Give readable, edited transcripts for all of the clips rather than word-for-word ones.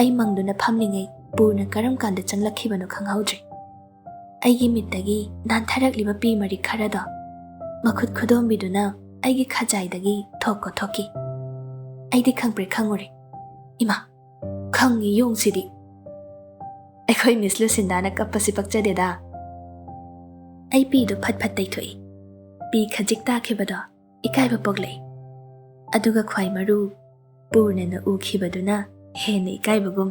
Ai mangduna phamlingai purna karam kanda changlakkhibano khanghaudre. Aigi mittagi nantharakliba pi mari kharada makhut khudombiduna aigi khajaidagi thokko thoki. Aidi khangpre khangore. Ima khangi yongsidi. Aikhoi Miss Lucindana kappasi pakchadeda. Ai pi do phat phat taithoi. Pi khajik takhibado ikaiba poglei. Aduga khwai maru purna na ukhibaduna hena ikaibagum.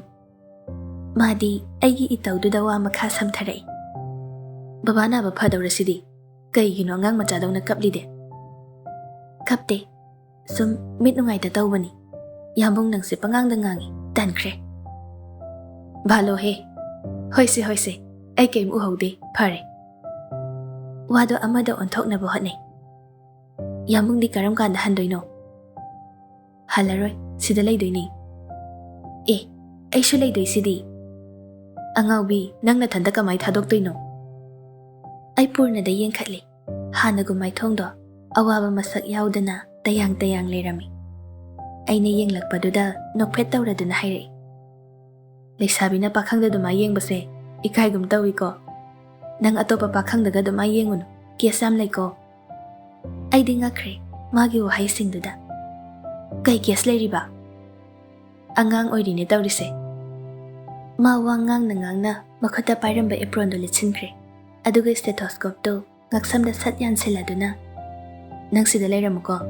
Madi aigi itaududa wa makha samtharai. Babana ba phadawrasidi kaigino angang machadawna kaplide. Kapte sum mit nungai ta tawbani. Yambong nangse pangangda ngangi tankhre. Balo he. Hoise ai keim uhaude phare. Wado amada onthokna bo hatne. Yambong di karam kanda handoino. Halaroi sida leidoini. Aishu leidoi sidi. Angaubi nangna thanda kamai thadoktoino. Ai purna da yengkhatli. Hanagu mai thongdo awaba masak yaudana tayang lerami. Aina yenglakpaduda nokphet tawraduna hairei. Leisabina pakhangda duma yengbase ikaigum tawiko. Nang atopa pakhangdaga duma yengunu kesam leiko. Aidi ngakre magi wahai singduda. Kai kes leiriba. Angang oirine tawrise. Ma wangang na makhota pairamba eprondo litchinkre. Aduga stethoscope to ngaksamda satyan seladuna. Nang sida leiramuko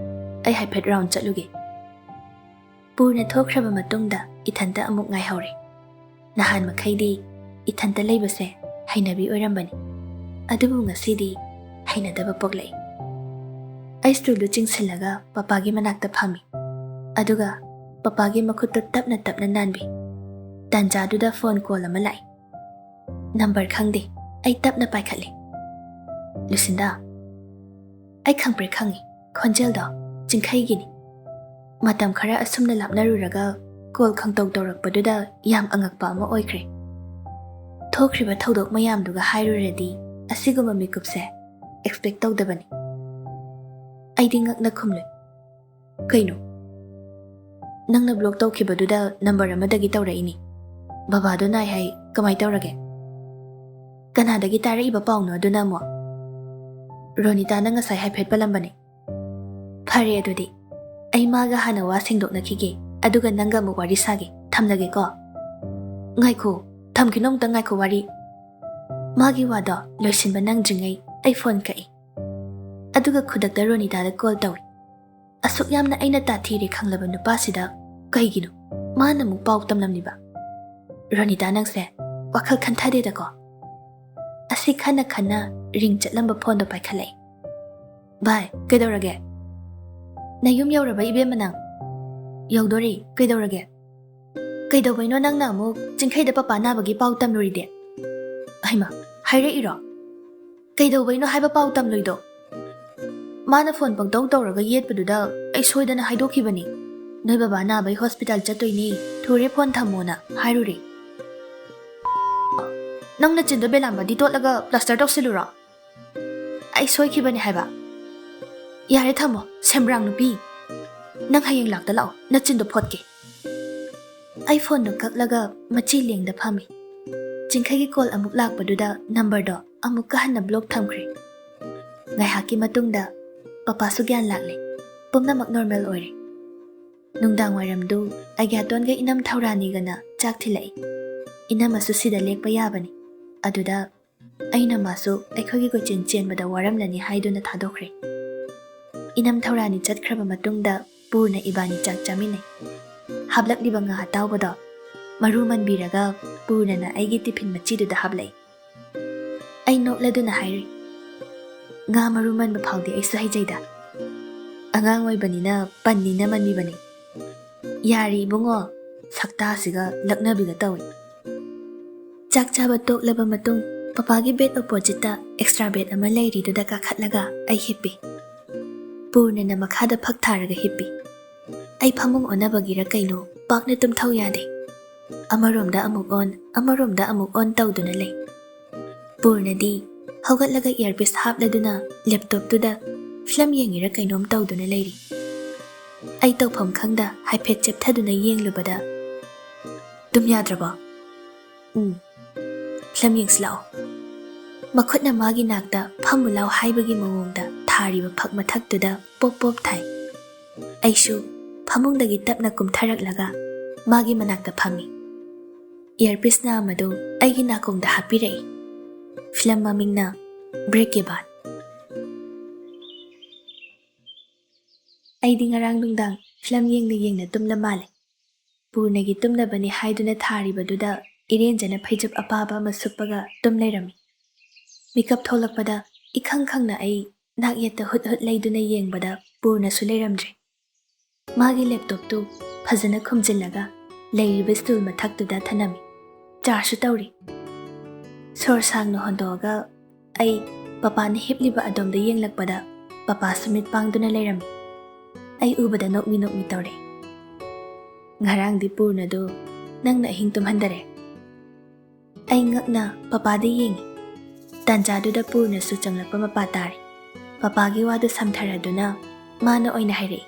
ai haiphet round chatluge. Purna thokhraba matungda ithanta amuk ngai haure. Nahan makhaidi ithanta leibase hainabi oirambani. Adubu ngasidi hainadaba poglei. Ai stulu chingsilaga papagi manakta phami. Aduga papagi makhutta tapna nanbi. Tanjaduda phone call ama lai. Number khangde ai tapna paikhatli. Lucinda ai khangpre khangi khonjel da chingkhai gini. Matam khara asumna lapnaruraga call khangtau tawrakpaduda yam angakpa ama oikre. Thokriba thodok mayamduga hairuredi asiguma mikupse expect tawdabani. Aidi ngakna khumlu. Kaino nangna block tawkhibaduda number amadagi tawraini. Babado nai hai kamai tawrage. Kanadagi taraiba pawno aduna mo. Ronita na ngasai haiphet palambani. Phare adudi ai maga hana wa singdoknakhige aduga nanga mu wari sage thamlage ko. Ngaikho thamkinom ta ngaikho wari. Magi wada loisinba nangjingai ai phone kai. Aduga khudakta Ronita da call tawi. Asuk yamna aina ta thire khanglaba nupa sida kaigino mana mu paw tamlamniba. Ronita nangse WakhaL khanthade da ko. Asi khana ring chatlamba phone do paikhalai. Bye kaidorage. Na yum yauraba ibe manang. Yaudori kaidorage. Kaidobaino nangna amuk chingkhaida papa nabagi paw tamluride. Aima haire iro. Kaidobaino haiba paw tamloido. Mana phone pangtaw tawraga yetpaduda ai soidana haidokhibani. Noi baba nabai hospital chatoini thure phone thamona hairuri. Nang na chindo belamba di totlaga plaster tawsilura. Ai soikhibani haiba. Yare thamo sembrang nupi. Nang hayeng lakta lao na chindo photke. Ai phone no kaklaga machi lengda phami. Chingkhai call amuk lakpaduda number do amuk kahanna block thamkhre. Ngai haki matungda papa sugyan lakle. Pumnamak normal oire. Nungdang wairamdu agyaton ga inam thaurani gana chak thilai. Inam asu sida lekpa yabani. Aduda aina masu aikhogi ko chen bada waramlani haiduna thadokre. Inam thaurani chatkraba matungda purna ibani chak chaminai. Hablakliba nga hatawbada maruman biraga purna na aigi tiffin machiduda hablai. Ai nokladuna hairi. Nga maruman maphaudi aisu haijaida. Angang oibanina pannina manmibani. Yari bungo sakta siga laknabiga tawi. Chak chaba toklaba matung papagi bed opposite extra bed ama leiriduda kakhatlaga ai hippi. Purna na makhada phaktharaga hippi. Ai phamung onabagira kaino pakna tumthau yade. Amaromda amuk on tawduna lei. Purna di haugatlaga earpiece hapladuna laptop tuda film yengira kainom tawduna leiri. Ai tawpham khangda haiphet chepthaduna yenglubada ꯇꯨꯝ ꯌꯥꯗ꯭ꯔꯕꯣ? Film ꯌꯦꯡꯁꯤꯂꯥꯛꯑꯣ. ꯃꯈꯨꯠꯅ ꯃꯥꯒꯤ ꯅꯥꯛꯇ ꯐꯝꯃꯨ ꯂꯥꯎ ꯍꯥꯏꯕꯒꯤ ꯃꯑꯣꯡꯗ ꯊꯥꯔꯤꯕ ꯐꯛ ꯃꯊꯛꯇꯨꯗ ꯄꯣꯞ ꯄꯣꯞ ꯊꯥꯏ. ꯑꯩꯁꯨ ꯐꯃꯨꯡꯗꯒꯤ ꯇꯞꯅ ꯀꯨꯝꯊꯔꯛꯂꯒ ꯃꯥꯒꯤ ꯃꯅꯥꯛꯇ ꯐꯝꯃꯤ. ꯏꯌꯔꯄꯤꯁꯅ ꯑꯃꯗꯨ ꯑꯩꯒꯤ ꯅꯥꯀꯣꯡꯗ ꯍꯥꯞꯄꯤꯔꯛꯏ. ꯐꯤꯂꯝ ꯃꯃꯤꯡꯅ ꯕ꯭ꯔꯦꯛ.8. ꯑꯩꯗꯤ ꯉꯔꯥꯡ ꯅꯨꯡꯗꯥꯡ ꯐꯤꯂꯝ ꯌꯦꯡꯅ ꯇꯨꯝꯂ ꯃꯥꯜꯂꯦ. ꯄꯨꯔꯅꯒꯤ ꯇꯨꯝꯅꯕꯅꯤ ꯍꯥꯏꯗꯨꯅ ꯊꯥꯔꯤꯕꯗꯨꯗ ꯏꯔꯦꯟꯖꯅ ꯐꯩꯖꯨꯞ ꯑꯄꯥꯕ ꯑꯃ ꯁꯨꯞꯄꯒ ꯇꯨꯝ ꯂꯩꯔꯝꯃꯤ. ꯃꯤꯀꯞ ꯊꯣꯛꯂꯛꯄꯗ ꯏꯈꯪ ꯈꯪꯅ ꯑꯩ ꯅꯥꯛꯌꯦꯠꯇ ꯍꯨꯠ ꯍꯨꯠ ꯂꯩꯗꯨꯅ ꯌꯦꯡꯕꯗ ꯄꯨꯔꯅꯁꯨ ꯂꯩꯔꯝꯗ꯭ꯔꯦ. ꯃꯥꯒꯤ ꯂꯦꯞꯇꯣꯞꯇꯨ ꯐꯖꯅ ꯈꯨꯝꯖꯤꯜꯂꯒ ꯂꯩꯔꯤꯕ ꯁ꯭ꯇꯨꯜ ꯃꯊꯛꯇꯨꯗ ꯊꯅꯝꯃꯤ. ꯆꯥꯔꯖꯁꯨ ꯇꯧꯔꯤ. ꯁꯣꯔ ꯁꯥꯡꯅ ꯍꯣꯟꯗꯣꯛꯑꯒ ꯑꯩ ꯄꯄꯥꯅ ꯍꯤꯞꯂꯤꯕ ꯑꯗꯣꯝꯗ ꯌꯦꯡꯂꯛꯄꯗ ꯄꯄꯥꯁꯨ ꯃꯤꯠ ꯄꯥꯡꯗꯨꯅ ꯂꯩꯔꯝꯃꯤ. ꯑꯩ ꯎꯕꯗ ꯅꯣꯛꯃꯤ ꯇꯧꯔꯦ. ꯉꯔꯥꯡꯗꯤ ꯄꯨꯔꯅꯗꯨ ꯅꯪꯅ ꯑꯍꯤꯡ ꯇꯨꯝꯍꯟꯗꯔꯦ. ꯑꯩ ꯉꯛꯅ ꯄꯄꯥꯗ ꯌꯦꯡꯉꯤ. ꯇꯥꯟꯖꯥꯗꯨꯗ ꯄꯨꯔꯅꯁꯨ ꯆꯪꯂꯛꯄ ꯃꯄꯥ ꯇꯥꯔꯤ. ꯄꯄꯥꯒꯤ ꯋꯥꯗꯨ ꯁꯝꯊꯔꯗꯨꯅ ꯃꯥꯅ ꯑꯣꯏꯅ ꯍꯥꯏꯔꯛꯏ.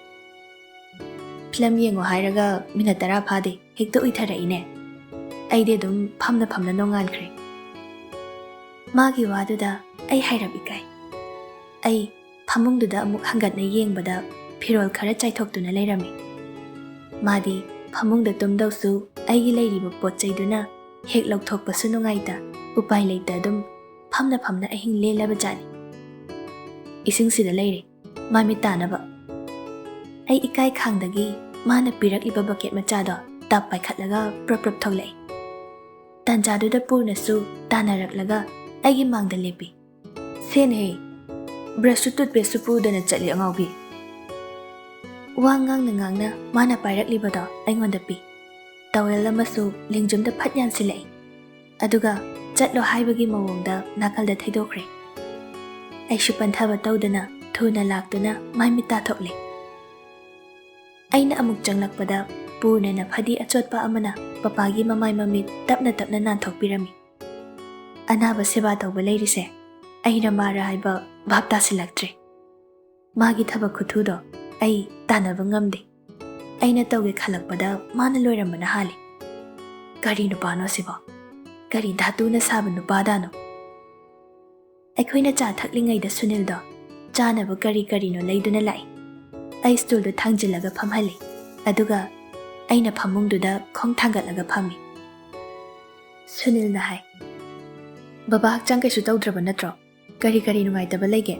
ꯐꯤꯂꯝ ꯌꯦꯡꯉꯣ ꯍꯥꯏꯔꯒ ꯃꯤꯅꯠ 10 ꯐꯥꯗꯦ ꯍꯦꯛꯇ ꯎꯏꯊꯔꯛꯏꯅꯦ. ꯑꯩꯗꯤ ꯑꯗꯨꯝ ꯐꯝꯅ ꯅꯣꯡꯉꯥꯟꯈ꯭ꯔꯦ. ꯃꯥꯒꯤ ꯋꯥꯗꯨꯗ ꯑꯩ ꯍꯥꯏꯔꯞ ꯏꯀꯥꯏ. ꯑꯩ ꯐꯃꯨꯡꯗꯨꯗ ꯑꯃꯨꯛ ꯍꯪꯒꯠꯅ ꯌꯦꯡꯕꯗ ꯐꯤꯔꯣꯜ ꯈꯔ ꯆꯥꯏꯊꯣꯛꯇꯨꯅ ꯂꯩꯔꯝꯃꯤ. ꯃꯥꯗꯤ ꯐꯃꯨꯡꯗ ꯇꯨꯝꯗꯧꯁꯨ ꯑꯩꯒꯤ ꯂꯩꯔꯤꯕ ꯄꯣꯠ ꯆꯩꯗꯨꯅ ꯍꯦꯛ ꯂꯧꯊꯣꯛꯄꯁꯨ ꯅꯨꯡꯉꯥꯏꯇ ꯎꯄꯥꯏ ꯂꯩꯇ ꯑꯗꯨꯝ ꯐꯝꯅ ꯑꯍꯤꯡ ꯂꯦꯜꯂꯕ ꯖꯥꯠꯅꯤ. ꯏꯁꯤꯡꯁꯤꯗ ꯂꯩꯔꯦ ꯃꯥꯏꯃꯤꯠ ꯇꯥꯅꯕ. ꯑꯩ ꯏꯀꯥꯏ ꯈꯥꯡꯗꯒꯤ ꯃꯥꯅ ꯄꯤꯔꯛꯂꯤꯕ ꯕꯀꯦꯠ ꯃꯆꯥꯗꯣ ꯇꯞ ꯄꯥꯏꯈꯠꯂꯒ ꯄ꯭ꯔꯞ ꯊꯣꯛꯂꯛꯏ. ꯇꯥꯟꯖꯥꯗꯨꯗ ꯄꯨꯔꯅꯁꯨ ꯇꯥꯟꯅꯔꯛꯂꯒ ꯑꯩꯒꯤ ꯃꯥꯡꯗ ꯂꯦꯞꯄꯤ. ꯁꯦꯟꯍꯦ, ꯕ꯭ꯔꯁꯁꯨ ꯇꯨꯠꯄꯦꯁꯁꯨ ꯄꯨꯗꯅ ꯆꯠꯂꯤ ꯑꯉꯥꯎꯕꯤ. ꯋꯥ ꯉꯥꯡꯅ ꯃꯥꯅ ꯄꯥꯏꯔꯛꯂꯤꯕꯗꯣ ꯑꯩꯉꯣꯟꯗ ꯄꯤ. ꯇꯋꯦꯜ ꯑꯃꯁꯨ ꯂꯦꯡꯖꯨꯝꯗ ꯐꯠ ꯌꯥꯟꯁꯤꯜꯂꯛꯏ. ꯑꯗꯨꯒ ꯆꯠꯂꯣ ꯍꯥꯏꯕꯒꯤ ꯃꯑꯣꯡꯗ ꯅꯥꯀꯜꯗ ꯊꯩꯗꯣꯛꯈ꯭ꯔꯦ. ꯑꯩꯁꯨ ꯄꯟꯊꯕ ꯇꯧꯗꯅ ꯊꯨꯅ ꯂꯥꯛꯇꯨꯅ ꯃꯥꯏꯃꯤꯠ ꯇꯥꯊꯣꯛꯂꯦ. ꯑꯩꯅ ꯑꯃꯨꯛ ꯆꯪꯂꯛꯄꯗ ꯄꯨꯔꯅ ꯐꯗꯤ ꯑꯆꯣꯠꯄ ꯑꯃꯅ ꯄꯄꯥꯒꯤ ꯃꯃꯥꯏ ꯃꯃꯤꯠ ꯇꯞꯅ ꯅꯥꯟꯊꯣꯛꯄꯤꯔꯝꯃꯤ. ꯑꯅꯥꯕ ꯁꯦꯕꯥ ꯇꯧꯕ ꯂꯩꯔꯤꯁꯦ ꯑꯩꯅ ꯃꯥꯔ ꯍꯥꯏꯕ ꯚꯥꯞ ꯇꯥꯁꯤꯜꯂꯛꯇ꯭ꯔꯦ. ꯃꯥꯒꯤ ꯊꯕꯛ ꯈꯨꯊꯨꯗꯣ ꯑꯩ ꯇꯥꯟꯅꯕ ꯉꯝꯗꯦ. ꯑꯩꯅ ꯇꯧꯒꯦ ꯈꯜꯂꯛꯄꯗ ꯃꯥꯅ ꯂꯣꯏꯔꯝꯕꯅ ꯍꯥꯜꯂꯤ. ꯀꯔꯤ ꯅꯨꯄꯥꯅꯣ ꯁꯤꯕꯣ? ꯀꯔꯤ ꯙꯥꯇꯨꯅ ꯁꯥꯕ ꯅꯨꯄꯥꯗꯥꯅꯣ? ꯑꯩꯈꯣꯏꯅ ꯆꯥ ꯊꯛꯂꯤꯉꯩꯗ ꯁꯨꯅꯤꯜꯗꯣ ꯆꯥꯅꯕ ꯀꯔꯤꯅꯣ ꯂꯩꯗꯨꯅ ꯂꯥꯛꯏ. ꯑꯩ ꯁ꯭ꯇꯨꯜꯗꯨ ꯊꯥꯡꯖꯤꯜꯂꯒ ꯐꯝꯍꯜꯂꯤ. ꯑꯗꯨꯒ ꯑꯩꯅ ꯐꯃꯨꯡꯗꯨꯗ ꯈꯣꯡ ꯊꯥꯡꯒꯠꯂꯒ ꯐꯝꯃꯤ. ꯁꯨꯅꯤꯜꯅ ꯍꯥꯏ, ꯕꯕꯥ ꯍꯛꯆꯥꯡ ꯀꯩꯁꯨ ꯇꯧꯗ꯭ꯔꯕ ꯅꯠꯇ꯭ꯔꯣ? ꯀꯔꯤ ꯅꯨꯡꯉꯥꯏꯇꯕ ꯂꯩꯒꯦ?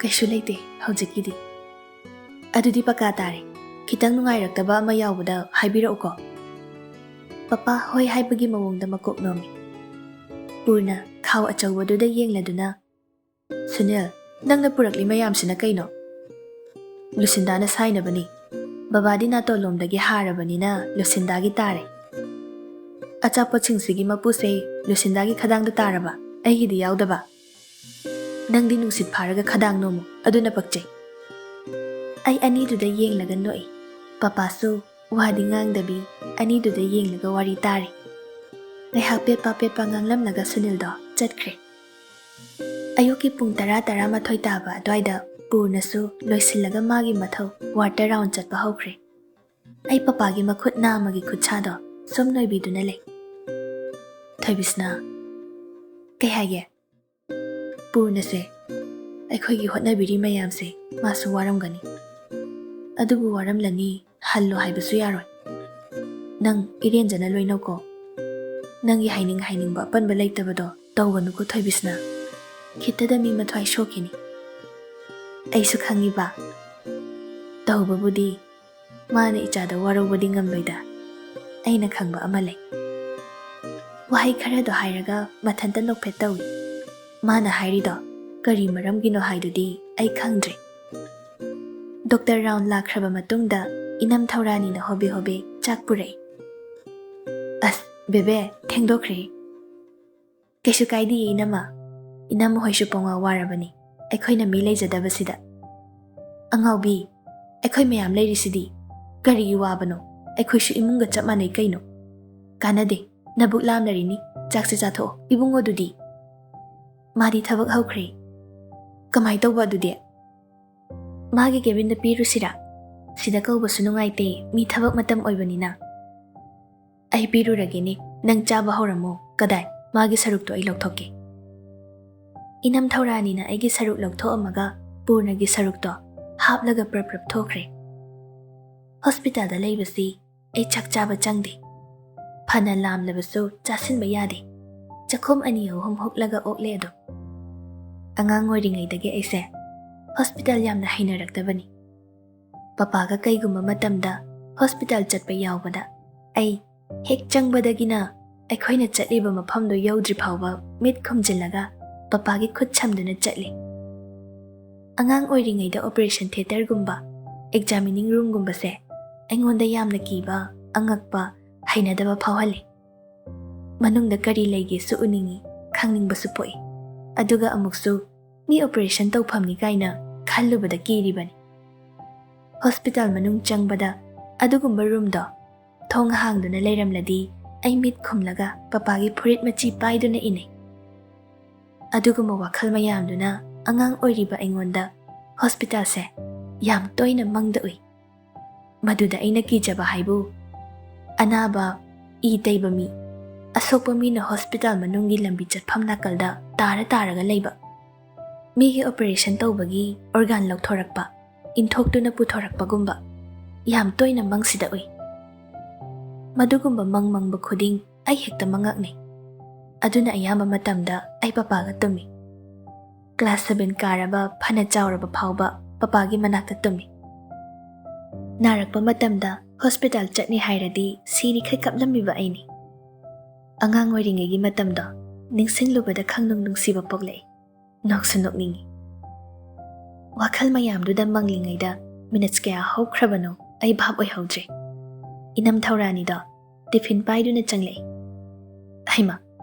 ꯀꯩꯁꯨ ꯂꯩꯇꯦ ꯍꯧꯖꯤꯛꯀꯤꯗꯤ. ꯑꯗꯨꯗꯤ ꯄꯀꯥ ꯇꯥꯔꯦ. ꯈꯤꯇꯪ ꯅꯨꯡꯉꯥꯏꯔꯛꯇꯕ ꯑꯃ ꯌꯥꯎꯕꯗ ꯍꯥꯏꯕꯤꯔꯛꯎꯀꯣ. ꯄꯄꯥ ꯍꯣꯏ ꯍꯥꯏꯕꯒꯤ ꯃꯑꯣꯡꯗ ꯃꯀꯣꯛ ꯅꯣꯝꯃꯤ. ꯄꯨꯔꯅ ꯈꯥꯎ ꯑꯆꯧꯕꯗꯨꯗ ꯌꯦꯡꯂꯗꯨꯅ, ꯁꯨꯅꯤꯜ, ꯅꯪꯅ ꯄꯨꯔꯛꯂꯤ ꯃꯌꯥꯝꯁꯤꯅ ꯀꯩꯅꯣ? ꯂꯨꯁꯤꯟꯗꯥꯅ ꯁꯥꯏꯅꯕꯅꯤ. ꯕꯕꯥꯗꯤ ꯅꯥꯇꯣꯟꯂꯣꯝꯗꯒꯤ ꯍꯥꯔꯕꯅꯤꯅ ꯂꯨꯁꯤꯟꯗꯥꯒꯤ ꯇꯥꯔꯦ. ꯑꯆꯥꯄꯣꯠꯁꯤꯡꯁꯤꯒꯤ ꯃꯄꯨꯁꯦ ꯂꯨꯁꯤꯟꯗꯥꯒꯤ ꯈꯗꯥꯡꯗ ꯇꯥꯔꯕ, ꯑꯩꯒꯤꯗꯤ ꯌꯥꯎꯗꯕ. ꯅꯪꯗꯤ ꯅꯨꯡꯁꯤꯠ ꯐꯥꯔꯒ ꯈꯗꯥꯡ ꯅꯣꯝꯃꯨ, ꯑꯗꯨꯅ ꯄꯛꯆꯩ. ꯑꯩ ꯑꯅꯤꯗꯨꯗ ꯌꯦꯡꯂꯒ ꯅꯣꯛꯏ. ꯄꯄꯥꯁꯨ ꯋꯥꯗꯤ ꯉꯥꯡꯗꯕꯤ ꯑꯅꯤꯗꯨꯗ ꯌꯦꯡꯂꯒ ꯋꯥꯔꯤ ꯇꯥꯔꯤ. ꯉꯥꯏꯍꯥꯛ ꯄꯦꯠꯄ ꯉꯥꯡꯂꯝꯂꯒ ꯁꯨꯅꯤꯜꯗꯣ ꯆꯠꯈ꯭ꯔꯦ. ꯑꯌꯨꯛꯀꯤ ꯄꯨꯡ 10 ꯇꯥꯕ ꯑꯗꯨꯋꯥꯏꯗ ꯄꯨꯔꯅꯁꯨ ꯂꯣꯏꯁꯤꯜꯂꯒ ꯃꯥꯒꯤ ꯃꯊꯧ ꯋꯥꯔꯗꯇ ꯔꯥꯎꯟ ꯆꯠꯄ ꯍꯧꯈ꯭ꯔꯦ. ꯑꯩ ꯄꯄꯥꯒꯤ ꯃꯈꯨꯠ ꯅꯥꯝꯃꯒꯤ ꯈꯨꯠꯁꯥꯗꯣ ꯁꯨꯝ ꯅꯣꯏꯕꯤꯗꯨꯅ ꯂꯩ. ꯊꯣꯏꯕꯤꯁꯅꯥ, ꯀꯩ ꯍꯥꯏꯒꯦ? ꯄꯨꯔꯅꯁꯦ ꯑꯩꯈꯣꯏꯒꯤ ꯍꯣꯠꯅꯕꯤꯔꯤ ꯃꯌꯥꯝꯁꯦ ꯃꯥꯁꯨ ꯋꯥꯔꯝꯒꯅꯤ. ꯑꯗꯨꯕꯨ ꯋꯥꯔꯝꯂꯅꯤ ꯍꯜꯂꯣ ꯍꯥꯏꯕꯁꯨ ꯌꯥꯔꯣꯏ. ꯅꯪ ꯏꯔꯦꯟꯖꯅ ꯂꯣꯏꯅꯧꯀꯣ. ꯅꯪꯒꯤ ꯍꯥꯏꯅꯤꯡꯕ ꯑꯄꯟꯕ ꯂꯩꯇꯕꯗꯣ ꯇꯧꯒꯅꯨꯀꯣ ꯊꯣꯏꯕꯤꯁꯅꯥ. ꯈꯤꯇꯗ ꯃꯤ ꯃꯊ꯭ꯋꯥꯏ ꯁꯣꯛꯈꯤꯅꯤ. ꯑꯩꯁꯨ ꯈꯪꯉꯤꯕ. ꯇꯧꯕꯕꯨꯗꯤ ꯃꯥꯅ ꯏꯆꯥꯗ ꯋꯥꯔꯧꯕꯗꯤ ꯉꯝꯂꯣꯏꯗ. ꯑꯩꯅ ꯈꯪꯕ ꯑꯃ ꯂꯩ. ꯋꯥꯍꯩ ꯈꯔꯗꯣ ꯍꯥꯏꯔꯒ ꯃꯊꯟꯇ ꯅꯣꯛꯐꯦꯠ ꯇꯧꯏ. ꯃꯥꯅ ꯍꯥꯏꯔꯤꯗꯣ ꯀꯔꯤ ꯃꯔꯝꯒꯤꯅꯣ ꯍꯥꯏꯗꯨꯗꯤ ꯑꯩ ꯈꯪꯗ꯭ꯔꯦ. ꯗꯣꯛꯇꯔ ꯔꯥꯎꯟ ꯂꯥꯛꯈ꯭ꯔꯕ ꯃꯇꯨꯡꯗ ꯏꯅꯝ ꯊꯧꯔꯥꯅꯤꯅ ꯍꯣꯕꯦ ꯆꯥꯛ ꯄꯨꯔꯛꯏ. ꯑꯁ ꯕꯦꯕꯦ, ꯊꯦꯡꯗꯣꯛꯈ꯭ꯔꯦ. ꯀꯩꯁꯨ ꯀꯥꯏꯗꯦꯌꯦ ꯏꯅꯝꯃ. ꯏꯅꯝꯃ ꯍꯣꯏꯁꯨ ꯄꯪꯋꯥ ꯋꯥꯔꯕꯅꯤ. ꯑꯩꯈꯣꯏꯅ ꯃꯤ ꯂꯩꯖꯗꯕꯁꯤꯗ. ꯑꯉꯥꯎꯕꯤ, ꯑꯩꯈꯣꯏ ꯃꯌꯥꯝ ꯂꯩꯔꯤꯁꯤꯗꯤ. ꯀꯔꯤꯒꯤ ꯋꯥꯕꯅꯣ? ꯑꯩꯈꯣꯏꯁꯨ ꯏꯃꯨꯡꯒ ꯆꯞ ꯃꯥꯟꯅꯩ ꯀꯩꯅꯣ. ꯀꯥꯟꯅꯗꯦ, ꯅꯕꯨꯛ ꯂꯥꯝꯅꯔꯤꯅꯤ. ꯆꯥꯛꯁꯦ ꯆꯥꯊꯣꯛꯑꯣ. ꯏꯕꯨꯡꯉꯣꯗꯨꯗꯤ? ꯃꯥꯗꯤ ꯊꯕꯛ ꯍꯧꯈ꯭ꯔꯦ. ꯀꯃꯥꯏ ꯇꯧꯕ ꯑꯗꯨꯗꯤ? ꯃꯥꯒꯤ ꯀꯦꯕꯤꯟꯗ ꯄꯤꯔꯨꯁꯤꯔꯥ? ꯁꯤꯗ ꯀꯧꯕꯁꯨ ꯅꯨꯡꯉꯥꯏꯇꯦ, ꯃꯤ ꯊꯕꯛ ꯃꯇꯝ ꯑꯣꯏꯕꯅꯤꯅ. ꯑꯩ ꯄꯤꯔꯨꯔꯒꯦꯅꯦ, ꯅꯪ ꯆꯥꯕ ꯍꯧꯔꯝꯃꯣ. ꯀꯗꯥꯏ ꯃꯥꯒꯤ ꯁꯔꯨꯛꯇꯣ ꯑꯩ ꯂꯧꯊꯣꯛꯀꯦ. ꯏꯅꯝ ꯊꯧꯔꯥꯅꯤꯅ ꯑꯩꯒꯤ ꯁꯔꯨꯛ ꯂꯧꯊꯣꯛꯑꯝꯃꯒ ꯄꯨꯔꯅꯒꯤ ꯁꯔꯨꯛꯇꯣ ꯍꯥꯞꯂꯒ ꯄ꯭ꯔꯞ ꯊꯣꯛꯈ꯭ꯔꯦ. ꯍꯣꯁꯄꯤꯇꯥꯜꯗ ꯂꯩꯕꯁꯤ ꯑꯩ ꯆꯥꯛ ꯆꯥꯕ ꯆꯪꯗꯦ. ꯐꯅ ꯂꯥꯝꯂꯕꯁꯨ ꯆꯥꯁꯤꯟꯕ ꯌꯥꯗꯦ. ꯆꯈꯣꯝ 2-3 ꯍꯨꯛꯂꯒ ꯑꯣꯛꯂꯦ ꯑꯗꯨꯝ. ꯑꯉꯥꯡ ꯑꯣꯏꯔꯤꯉꯩꯗꯒꯤ ꯑꯩꯁꯦ ꯍꯣꯁꯄꯤꯇꯥꯜ ꯌꯥꯝꯅ ꯍꯩꯅꯔꯛꯇꯕꯅꯤ. ꯄꯄꯥꯒ ꯀꯩꯒꯨꯝꯕ ꯃꯇꯝꯗ ꯍꯣꯁꯄꯤꯇꯥꯜ ꯆꯠꯄ ꯌꯥꯎꯕꯗ ꯑꯩ ꯍꯦꯛ ꯆꯪꯕꯗꯒꯤꯅ ꯑꯩꯈꯣꯏꯅ ꯆꯠꯂꯤꯕ ꯃꯐꯝꯗꯣ ꯌꯧꯗ꯭ꯔꯤ ꯐꯥꯎꯕ ꯃꯤꯠ ꯈꯨꯝꯖꯤꯜꯂꯒ ꯄꯄꯥꯒꯤ ꯈꯨꯠ ꯁꯝꯗꯨꯅ ꯆꯠꯂꯤ. ꯑꯉꯥꯡ ꯑꯣꯏꯔꯤꯉꯩꯗ ꯑꯣꯄꯔꯦꯁꯟ ꯊꯤꯌꯦꯇꯔꯒꯨꯝꯕ, ꯑꯦꯛꯖꯥꯃꯤꯅꯤꯡ ꯔꯨꯝꯒꯨꯝꯕꯁꯦ ꯑꯩꯉꯣꯟꯗ ꯌꯥꯝꯅ ꯀꯤꯕ, ꯑꯉꯛꯄ, ꯍꯩꯅꯗꯕ ꯐꯥꯎꯍꯜꯂꯤ. ꯃꯅꯨꯡꯗ ꯀꯔꯤ ꯂꯩꯒꯦꯁꯨ ꯎꯅꯤꯡꯏ, ꯈꯪꯅꯤꯡꯕꯁꯨ ꯄꯣꯛꯏ. ꯑꯗꯨꯒ ꯑꯃꯨꯛꯁꯨ ꯃꯤ ꯑꯣꯄꯔꯦꯁꯟ ꯇꯧꯐꯝꯅꯤ ꯀꯥꯏꯅ ꯈꯜꯂꯨꯕꯗ ꯀꯤꯔꯤꯕꯅꯤ. ꯍꯣꯁꯄꯤꯇꯥꯜ ꯃꯅꯨꯡ ꯆꯪꯕꯗ ꯑꯗꯨꯒꯨꯝꯕ ꯔꯨꯝꯗꯣ ꯊꯣꯡ ꯍꯥꯡꯗꯨꯅ ꯂꯩꯔꯝꯂꯗꯤ ꯑꯩ ꯃꯤꯠ ꯈꯨꯝꯂꯒ ꯄꯄꯥꯒꯤ ꯐꯨꯔꯤꯠ ꯃꯆꯤ ꯄꯥꯏꯗꯨꯅ ꯏꯅꯩ. ꯑꯗꯨꯒꯨꯝꯕ ꯋꯥꯈꯜ ꯃꯌꯥꯝꯗꯨꯅ ꯑꯉꯥꯡ ꯑꯣꯏꯔꯤꯕ ꯑꯩꯉꯣꯟꯗ ꯍꯣꯁꯄꯤꯇꯥꯜꯁꯦ ꯌꯥꯝ ꯇꯣꯏꯅ ꯃꯪꯗ ꯎꯏ. ꯃꯗꯨꯗ ꯑꯩꯅ ꯀꯤꯖꯕ ꯍꯥꯏꯕꯨ ꯑꯅꯥꯕ, ꯏ ꯇꯩꯕ ꯃꯤ, ꯑꯁꯣꯛꯄ ꯃꯤꯅ ꯍꯣꯁꯄꯤꯇꯥꯜ ꯃꯅꯨꯡꯒꯤ ꯂꯝꯕꯤ ꯆꯠꯐꯝ ꯅꯥꯀꯜꯗ ꯇꯥꯔꯒ ꯂꯩꯕ, ꯃꯤꯒꯤ ꯑꯣꯄꯔꯦꯁꯟ ꯇꯧꯕꯒꯤ ꯑꯣꯔꯒꯥꯟ ꯂꯧꯊꯣꯔꯛꯄ, ꯏꯟꯊꯣꯛꯇꯨꯅ ꯄꯨꯊꯣꯔꯛꯄꯒꯨꯝꯕ ꯌꯥꯝ ꯇꯣꯏꯅ ꯃꯪꯁꯤꯗ ꯎꯏ. ꯃꯗꯨꯒꯨꯝꯕ ꯃꯪꯕ ꯈꯨꯗꯤꯡ ꯑꯩ ꯍꯦꯛꯇ ꯃꯉꯛꯅꯩ. ꯑꯗꯨꯅ ꯑꯌꯥꯝꯕ ꯃꯇꯝꯗ ꯑꯩ ꯄꯄꯥꯒ ꯇꯨꯝꯃꯤ. ꯀ꯭ꯂꯥꯁ 7 ꯀꯥꯔꯕ ꯐꯅ ꯆꯥꯎꯔꯕ ꯐꯥꯎꯕ ꯄꯄꯥꯒꯤ ꯃꯅꯥꯛꯇ ꯇꯨꯝꯃꯤ. ꯅꯥꯔꯛꯄ ꯃꯇꯝꯗ ꯍꯣꯁꯄꯤꯇꯥꯜ ꯆꯠꯅꯤ ꯍꯥꯏꯔꯗꯤ ꯁꯤꯔꯤꯈꯩ ꯀꯞꯂꯝꯃꯤꯕ ꯑꯩꯅꯤ. ꯑꯉꯥꯡ ꯑꯣꯏꯔꯤꯉꯩꯒꯤ ꯃꯇꯝꯗꯣ ꯅꯤꯡꯁꯤꯡꯂꯨꯕꯗ ꯈꯪꯅꯨꯡ ꯅꯨꯡꯁꯤꯕ ꯄꯣꯛꯂꯛꯏ. ꯅꯣꯛꯁꯨ ꯅꯣꯛꯅꯤꯡꯏ. ꯋꯥꯈꯜ ꯃꯌꯥꯝꯗꯨꯗ ꯃꯪꯂꯤꯉꯩꯗ ꯃꯤꯅꯠꯁ ꯀꯌꯥ ꯍꯧꯈ꯭ꯔꯕꯅꯣ ꯑꯩ ꯚꯥꯞ ꯑꯣꯏꯍꯧꯗ꯭ꯔꯦ. ꯏꯅꯝ ꯊꯧꯔꯥꯅꯤꯗꯣ ꯇꯤꯐꯤꯟ ꯄꯥꯏꯗꯨꯅ ꯆꯪꯂꯛꯏ. "ꯍꯩꯃꯥ,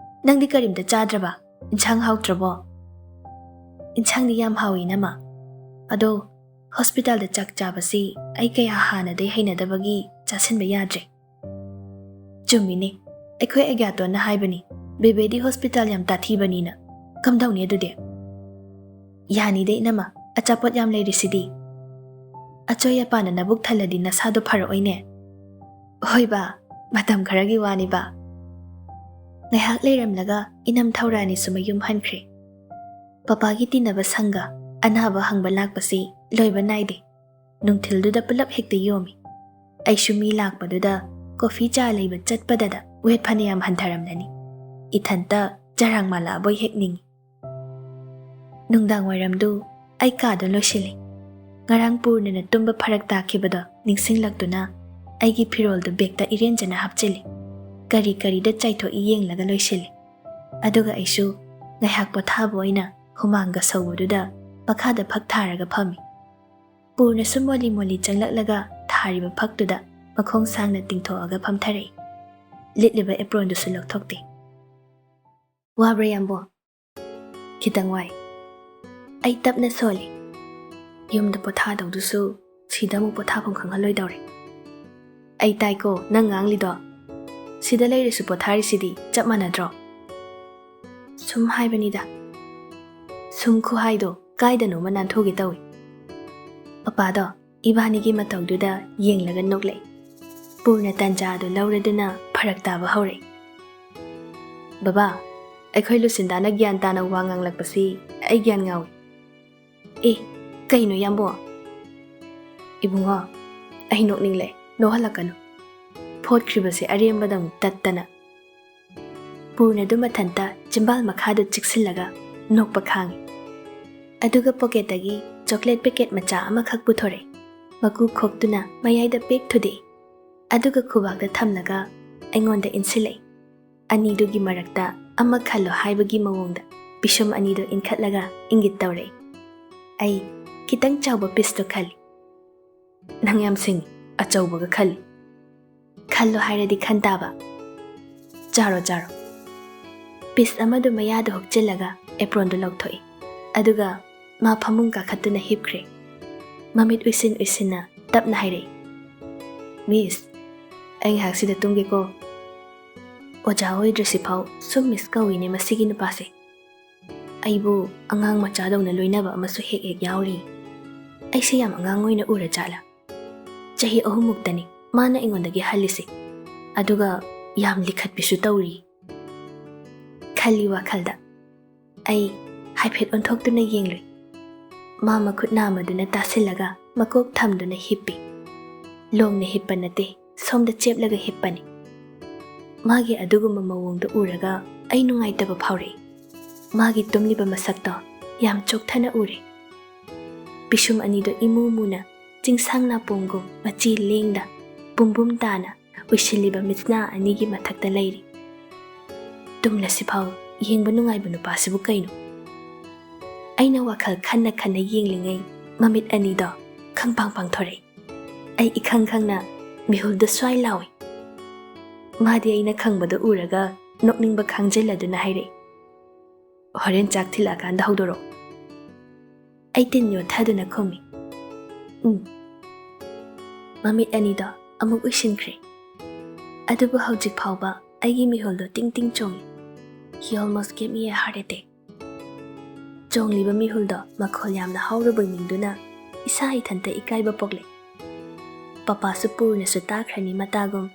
ꯅꯪꯗꯤ ꯀꯔꯤꯝꯇ ꯆꯥꯗ꯭ꯔꯕ? ꯏꯟꯁꯥꯡ ꯍꯥꯎꯇ꯭ꯔꯕꯣ?" "ꯏꯟꯁꯥꯡꯗꯤ ꯌꯥꯝ ꯍꯥꯎꯏ ꯅꯃꯥ. ꯑꯗꯣ ꯍꯣꯁꯄꯤꯇꯥꯜꯗ ꯆꯥꯛ ꯆꯥꯕꯁꯤ ꯑꯩ ꯀꯌꯥ ꯍꯥꯟꯅꯗꯩ ꯍꯩꯅꯗꯕꯒꯤ ꯆꯥꯁꯤꯟꯕ ꯌꯥꯗ꯭ꯔꯦ." "ꯆꯨꯝꯃꯤꯅꯦ, ꯑꯩꯈꯣꯏ ꯑꯒ꯭ꯌꯥꯇꯣꯟꯅ ꯍꯥꯏꯕꯅꯤ ꯕꯦꯕꯦꯗꯤ ꯍꯣꯁꯄꯤꯇꯥꯜ ꯌꯥꯝ ꯇꯥꯊꯤꯕꯅꯤꯅ. ꯀꯝꯗꯧꯅꯤ ꯑꯗꯨꯗꯤ?" "ꯌꯥꯅꯤꯗꯦ ꯏꯅꯝꯃ, ꯑꯆꯥꯄꯣꯠ ꯌꯥꯝ ꯂꯩꯔꯤꯁꯤꯗꯤ." "ꯑꯆꯣꯏ ꯑꯄꯥꯅ ꯅꯕꯨꯛ ꯊꯜꯂꯗꯤ ꯅꯁꯥꯗꯣ ꯐꯔꯛꯑꯣꯏꯅꯦ." "ꯍꯣꯏꯕ, ꯃꯇꯝ ꯈꯔꯒꯤ ꯋꯥꯅꯤꯕ." ꯉꯥꯏꯍꯥꯛ ꯂꯩꯔꯝꯂꯒ ꯏꯅꯝ ꯊꯧꯔꯥꯅꯤꯁꯨ ꯃꯌꯨꯝ ꯍꯟꯈ꯭ꯔꯦ. ꯄꯄꯥꯒꯤ ꯇꯤꯟꯅꯕ ꯁꯪꯒ ꯑꯅꯥꯕ ꯍꯪꯕ ꯂꯥꯛꯄꯁꯤ ꯂꯣꯏꯕ ꯅꯥꯏꯗꯦ. ꯅꯨꯡꯊꯤꯜꯗꯨꯗ ꯄꯨꯂꯞ ꯍꯦꯛꯇ ꯌꯣꯝꯃꯤ. ꯑꯩꯁꯨ ꯃꯤ ꯂꯥꯛꯄꯗꯨꯗ ꯀꯣꯐꯤ ꯆꯥ ꯂꯩꯕ ꯆꯠꯄꯗꯗ ꯋꯦꯠ ꯐꯅꯌꯥꯝ ꯍꯟꯊꯔꯝꯂꯅꯤ. ꯏꯊꯟꯇ ꯆꯔꯥꯡ ꯃꯥꯜꯂꯛꯑꯕꯣꯏ ꯍꯦꯛ ꯅꯤꯡꯉꯤ. ꯅꯨꯡꯗꯥꯡ ꯋꯥꯏꯔꯝꯗꯨ ꯑꯩ ꯀꯥꯗꯣ ꯂꯣꯏꯁꯤꯜꯂꯤ. ꯉꯔꯥꯡ ꯄꯨꯔꯅ ꯇꯨꯝꯕ ꯐꯔꯛ ꯇꯥꯈꯤꯕꯗꯣ ꯅꯤꯡꯁꯤꯡꯂꯛꯇꯨꯅ ꯑꯩꯒꯤ ꯐꯤꯔꯣꯜꯗꯨ ꯕꯦꯛꯇ ꯏꯔꯦꯟꯖꯅ ꯍꯥꯞꯆꯤꯜꯂꯤ. ꯀꯔꯤꯗ ꯆꯥꯏꯊꯣꯛꯏ ꯌꯦꯡꯂꯒ ꯂꯣꯏꯁꯤꯜꯂꯤ. ꯑꯗꯨꯒ ꯑꯩꯁꯨ ꯉꯥꯏꯍꯥꯛ ꯄꯣꯊꯥꯕ ꯑꯣꯏꯅ ꯍꯨꯃꯥꯡꯒ ꯁꯧꯕꯗꯨꯗ ꯃꯈꯥꯗ ꯐꯛ ꯊꯥꯔꯒ ꯐꯝꯃꯤ. ꯄꯨꯔꯅꯁꯨ ꯃꯣꯂꯤ ꯆꯪꯂꯛꯂꯒ ꯊꯥꯔꯤꯕ ꯐꯛꯇꯨꯗ ꯃꯈꯣꯡ ꯁꯥꯡꯅ ꯇꯤꯡꯊꯣꯛꯑꯒ ꯐꯝꯊꯔꯛꯏ. ꯂꯤꯠꯂꯤꯕ ꯑꯦꯄ꯭ꯔꯣꯟꯗꯨꯁꯨ ꯂꯧꯊꯣꯛꯇꯦ. "ꯋꯥꯕ꯭ꯔꯥ ꯌꯥꯝꯕꯣ?" "ꯈꯤꯇꯪ ꯋꯥꯏ." ꯑꯩ ꯇꯞꯅ ꯁꯣꯜꯂꯤ. ꯌꯨꯝꯗ ꯄꯣꯊꯥꯗꯧꯗꯨꯁꯨ ꯁꯤꯗ ꯑꯃꯨꯛ ꯄꯣꯊꯥꯐꯝ ꯈꯪꯍꯜꯂꯣꯏꯗꯧꯔꯦ. "ꯑꯩ ꯇꯥꯏꯀꯣ ꯅꯪ ꯉꯥꯡꯂꯤꯗꯣ. ꯁꯤꯗ ꯂꯩꯔꯁꯨ ꯄꯣꯊꯥꯔꯤꯁꯤꯗꯤ ꯆꯞ ꯃꯥꯟꯅꯗ꯭ꯔꯣ?" "ꯁꯨꯝ ꯍꯥꯏꯕꯅꯤꯗ." "ꯁꯨꯝ ꯈꯨꯍꯥꯏꯗꯣ ꯀꯥꯏꯗꯅꯣꯃ ꯅꯥꯟꯊꯣꯛꯒꯦ ꯇꯧꯏ." ꯄꯄꯥꯗꯣ ꯏꯕꯥꯅꯤꯒꯤ ꯃꯇꯧꯗꯨꯗ ꯌꯦꯡꯂꯒ ꯅꯣꯛꯂꯛꯏ. ꯄꯨꯔꯅ ꯇꯟꯖꯥꯗꯨ ꯂꯧꯔꯗꯨꯅ ꯐꯔꯛ ꯇꯥꯕ ꯍꯧꯔꯛꯏ. "ꯕꯕꯥ, ꯑꯩꯈꯣꯏ ꯂꯨꯁꯤꯟꯗꯥꯅ ꯒ꯭ꯌꯥꯟ ꯇꯥꯅ ꯋꯥ ꯉꯥꯡꯂꯛꯄꯁꯤ ꯑꯩ ꯒ꯭ꯌꯥꯟ ꯉꯥꯎꯏ." "ꯑꯦ, ꯀꯩꯅꯣ ꯌꯥꯝꯕꯣ?" "ꯏꯕꯨꯡꯉꯣ, ꯑꯩ ꯅꯣꯛꯅꯤꯡꯂꯛꯑꯦ, ꯅꯣꯛꯍꯜꯂꯛꯀꯅꯨ. ꯐꯣꯠꯈ꯭ꯔꯤꯕꯁꯦ ꯑꯔꯦꯝꯕꯗ ꯑꯃꯨꯛ ꯇꯠꯇꯅ." ꯄꯨꯔꯅꯗꯨ ꯃꯊꯟꯇ ꯆꯤꯝꯕꯥꯜ ꯃꯈꯥꯗ ꯆꯤꯛꯁꯤꯜꯂꯒ ꯅꯣꯛꯄ ꯈꯥꯡꯉꯤ. ꯑꯗꯨꯒ ꯄꯣꯀꯦꯠꯇꯒꯤ ꯆꯣꯀ꯭ꯂꯦꯠ ꯄꯦꯀꯦꯠ ꯃꯆꯥ ꯑꯃꯈꯛ ꯄꯨꯊꯣꯔꯛꯏ. ꯃꯀꯨ ꯈꯣꯛꯇꯨꯅ ꯃꯌꯥꯏꯗ ꯄꯦꯛ ꯊꯨꯗꯦꯛꯏ. ꯑꯗꯨꯒ ꯈꯨꯕꯥꯛꯇ ꯊꯝꯂꯒ ꯑꯩꯉꯣꯟꯗ ꯏꯟꯁꯤꯜꯂꯛꯏ. ꯑꯅꯤꯗꯨꯒꯤ ꯃꯔꯛꯇ ꯑꯃ ꯈꯜꯂꯣ ꯍꯥꯏꯕꯒꯤ ꯃꯑꯣꯡꯗ ꯄꯤꯁꯨꯝ ꯑꯅꯤꯗꯨ ꯏꯟꯈꯠꯂꯒ ꯏꯪꯒꯤꯠ ꯇꯧꯔꯛꯏ. ꯑꯩ ꯈꯤꯇꯪ ꯆꯥꯎꯕ ꯄꯤꯁꯇꯨ ꯈꯜꯂꯤ. "ꯅꯪ ꯌꯥꯝ ꯁꯤꯡꯉꯤ, ꯑꯆꯧꯕꯒ ꯈꯜꯂꯤ." "ꯈꯜꯂꯣ ꯍꯥꯏꯔꯗꯤ ꯈꯟ ꯇꯥꯕ." "ꯆꯥꯔꯣ." ꯄꯤꯁ ꯑꯃꯗꯨ ꯃꯌꯥꯗ ꯍꯨꯛꯆꯤꯜꯂꯒ ꯑꯦꯄ꯭ꯔꯣꯟꯗꯨ ꯂꯧꯊꯣꯛꯏ. ꯑꯗꯨꯒ ꯃꯥ ꯐꯃꯨꯡ ꯀꯥꯈꯠꯇꯨꯅ ꯍꯤꯞꯈ꯭ꯔꯦ. ꯃꯃꯤꯠ ꯎꯏꯁꯤꯟꯅ ꯇꯞꯅ ꯍꯥꯏꯔꯛꯏ. "ꯃꯤꯁ, ꯑꯩ ꯉꯥꯏꯍꯥꯛ ꯁꯤꯗ ꯇꯨꯝꯒꯦꯀꯣ." ꯑꯣꯖꯥ ꯑꯣꯏꯗ꯭ꯔꯁꯤꯐꯥꯎ ꯁꯨꯝ ꯃꯤꯁ ꯀꯧꯏꯅꯦ ꯃꯁꯤꯒꯤ ꯅꯨꯄꯥꯁꯦ. ꯑꯩꯕꯨ ꯑꯉꯥꯡ ꯃꯆꯥꯗꯧꯅ ꯂꯣꯏꯅꯕ ꯑꯃꯁꯨ ꯍꯦꯛ ꯌꯥꯎꯔꯤ. ꯑꯩꯁꯦ ꯌꯥꯝ ꯑꯉꯥꯡ ꯑꯣꯏꯅ ꯎꯔ ꯖꯥꯠꯂꯥ? ꯆꯍꯤ 3 ꯃꯨꯛꯇꯅꯤ ꯃꯥꯅ ꯑꯩꯉꯣꯟꯗꯒꯤ ꯍꯜꯂꯤꯁꯤ. ꯑꯗꯨꯒ ꯌꯥꯝ ꯂꯤꯈꯠꯄꯤꯁꯨ ꯇꯧꯔꯤ ꯈꯜꯂꯤ ꯋꯥꯈꯜꯗ ꯑꯩ ꯍꯥꯏꯐꯦꯠ ꯑꯣꯟꯊꯣꯛꯇꯨꯅ ꯌꯦꯡꯂꯨꯏ ꯃꯥ ꯃꯈꯨꯠ ꯅꯥꯝꯃꯗꯨꯅ ꯇꯥꯁꯤꯜꯂꯒ ꯃꯀꯣꯛ ꯊꯝꯗꯨꯅ ꯍꯤꯞꯄꯤ ꯂꯣꯡꯅ ꯍꯤꯞꯄ ꯅꯠꯇꯦ ꯁꯣꯝꯗ ꯆꯦꯞꯂꯒ ꯍꯤꯞꯄꯅꯤ ꯃꯥꯒꯤ ꯑꯗꯨꯒꯨꯝꯕ ꯃꯑꯣꯡꯗꯣ ꯎꯔꯒ ꯑꯩ ꯅꯨꯡꯉꯥꯏꯇꯕ ꯐꯥꯎꯔꯛꯏ ꯃꯥꯒꯤ ꯇꯨꯝꯂꯤꯕ ꯃꯁꯛꯇꯣ ꯌꯥꯝ ꯆꯣꯛꯊꯅ ꯎꯔꯦ ꯄꯤꯁꯨꯝ ꯑꯅꯤꯗꯣ ꯏꯃꯨ ꯃꯨꯅ ꯆꯤꯡꯁꯥꯡ ꯅꯥꯄꯣꯝꯒꯨꯝ ꯃꯆꯤ ꯂꯦꯡꯗ ꯕꯨꯝꯕꯨꯝ ꯇꯥꯅ ꯎꯏꯁꯤꯜꯂꯤꯕ ꯃꯤꯠꯅꯥ ꯑꯅꯤꯒꯤ ꯃꯊꯛꯇ ꯂꯩꯔꯤ ꯇꯨꯝꯂꯁꯤꯐꯥꯎ ꯌꯦꯡꯕ ꯅꯨꯡꯉꯥꯏꯕ ꯅꯨꯄꯥꯁꯤꯕꯨ ꯀꯩꯅꯣ ꯑꯩꯅ ꯋꯥꯈꯜ ꯈꯟꯅ ꯈꯟꯅ ꯌꯦꯡꯂꯤꯉꯩ ꯃꯃꯤꯠ ꯑꯅꯤꯗꯣ ꯈꯪꯄꯥꯡ ꯄꯥꯡꯊꯣꯔꯛꯏ ꯑꯩ ꯏꯈꯪ ꯈꯪꯅ ꯃꯤꯍꯨꯜꯗꯣ ꯁ꯭ꯋꯥꯏ ꯂꯥꯎꯏ ꯃꯥꯗꯤ ꯑꯩꯅ ꯈꯪꯕꯗꯣ ꯎꯔꯒ ꯅꯣꯛꯅꯤꯡꯕ ꯈꯥꯡꯖꯤꯜꯂꯗꯨꯅ ꯍꯥꯏꯔꯛꯏ ꯍꯣꯔꯦꯟ ꯆꯥꯛ ꯊꯤꯜꯂꯛꯑꯀꯥꯟꯗ ꯍꯧꯗꯣꯔꯛꯑꯣ ꯑꯩ ꯇꯤꯟ ꯌꯣꯠꯊꯗꯨꯅ ꯈꯨꯝꯃꯤ ꯃꯃꯤꯠ ꯑꯅꯤꯗꯣ ꯑꯃꯨꯛ ꯎꯏꯁꯤꯟꯈ꯭ꯔꯦ ꯑꯗꯨꯕꯨ ꯍꯧꯖꯤꯛ ꯐꯥꯎꯕ ꯑꯩꯒꯤ ꯃꯤꯍꯨꯜꯗꯣ ꯇꯤꯡ ꯇꯤꯡ ꯆꯣꯡꯉꯤ He almost gave me a heart attack. ꯆꯣꯡꯂꯤꯕ ꯃꯤꯍꯨꯜꯗꯣ ꯃꯈꯣꯜ ꯌꯥꯝꯅ ꯍꯧꯔꯕ ꯃꯤꯡꯗꯨꯅ ꯏꯁꯥ ꯏꯊꯟꯇ ꯏꯀꯥꯏꯕ ꯄꯣꯛꯂꯦ ꯄꯄꯥꯁꯨ ꯄꯨꯔꯅꯁꯨ ꯇꯥꯈ꯭ꯔꯅꯤ ꯃꯇꯥꯒꯨꯝ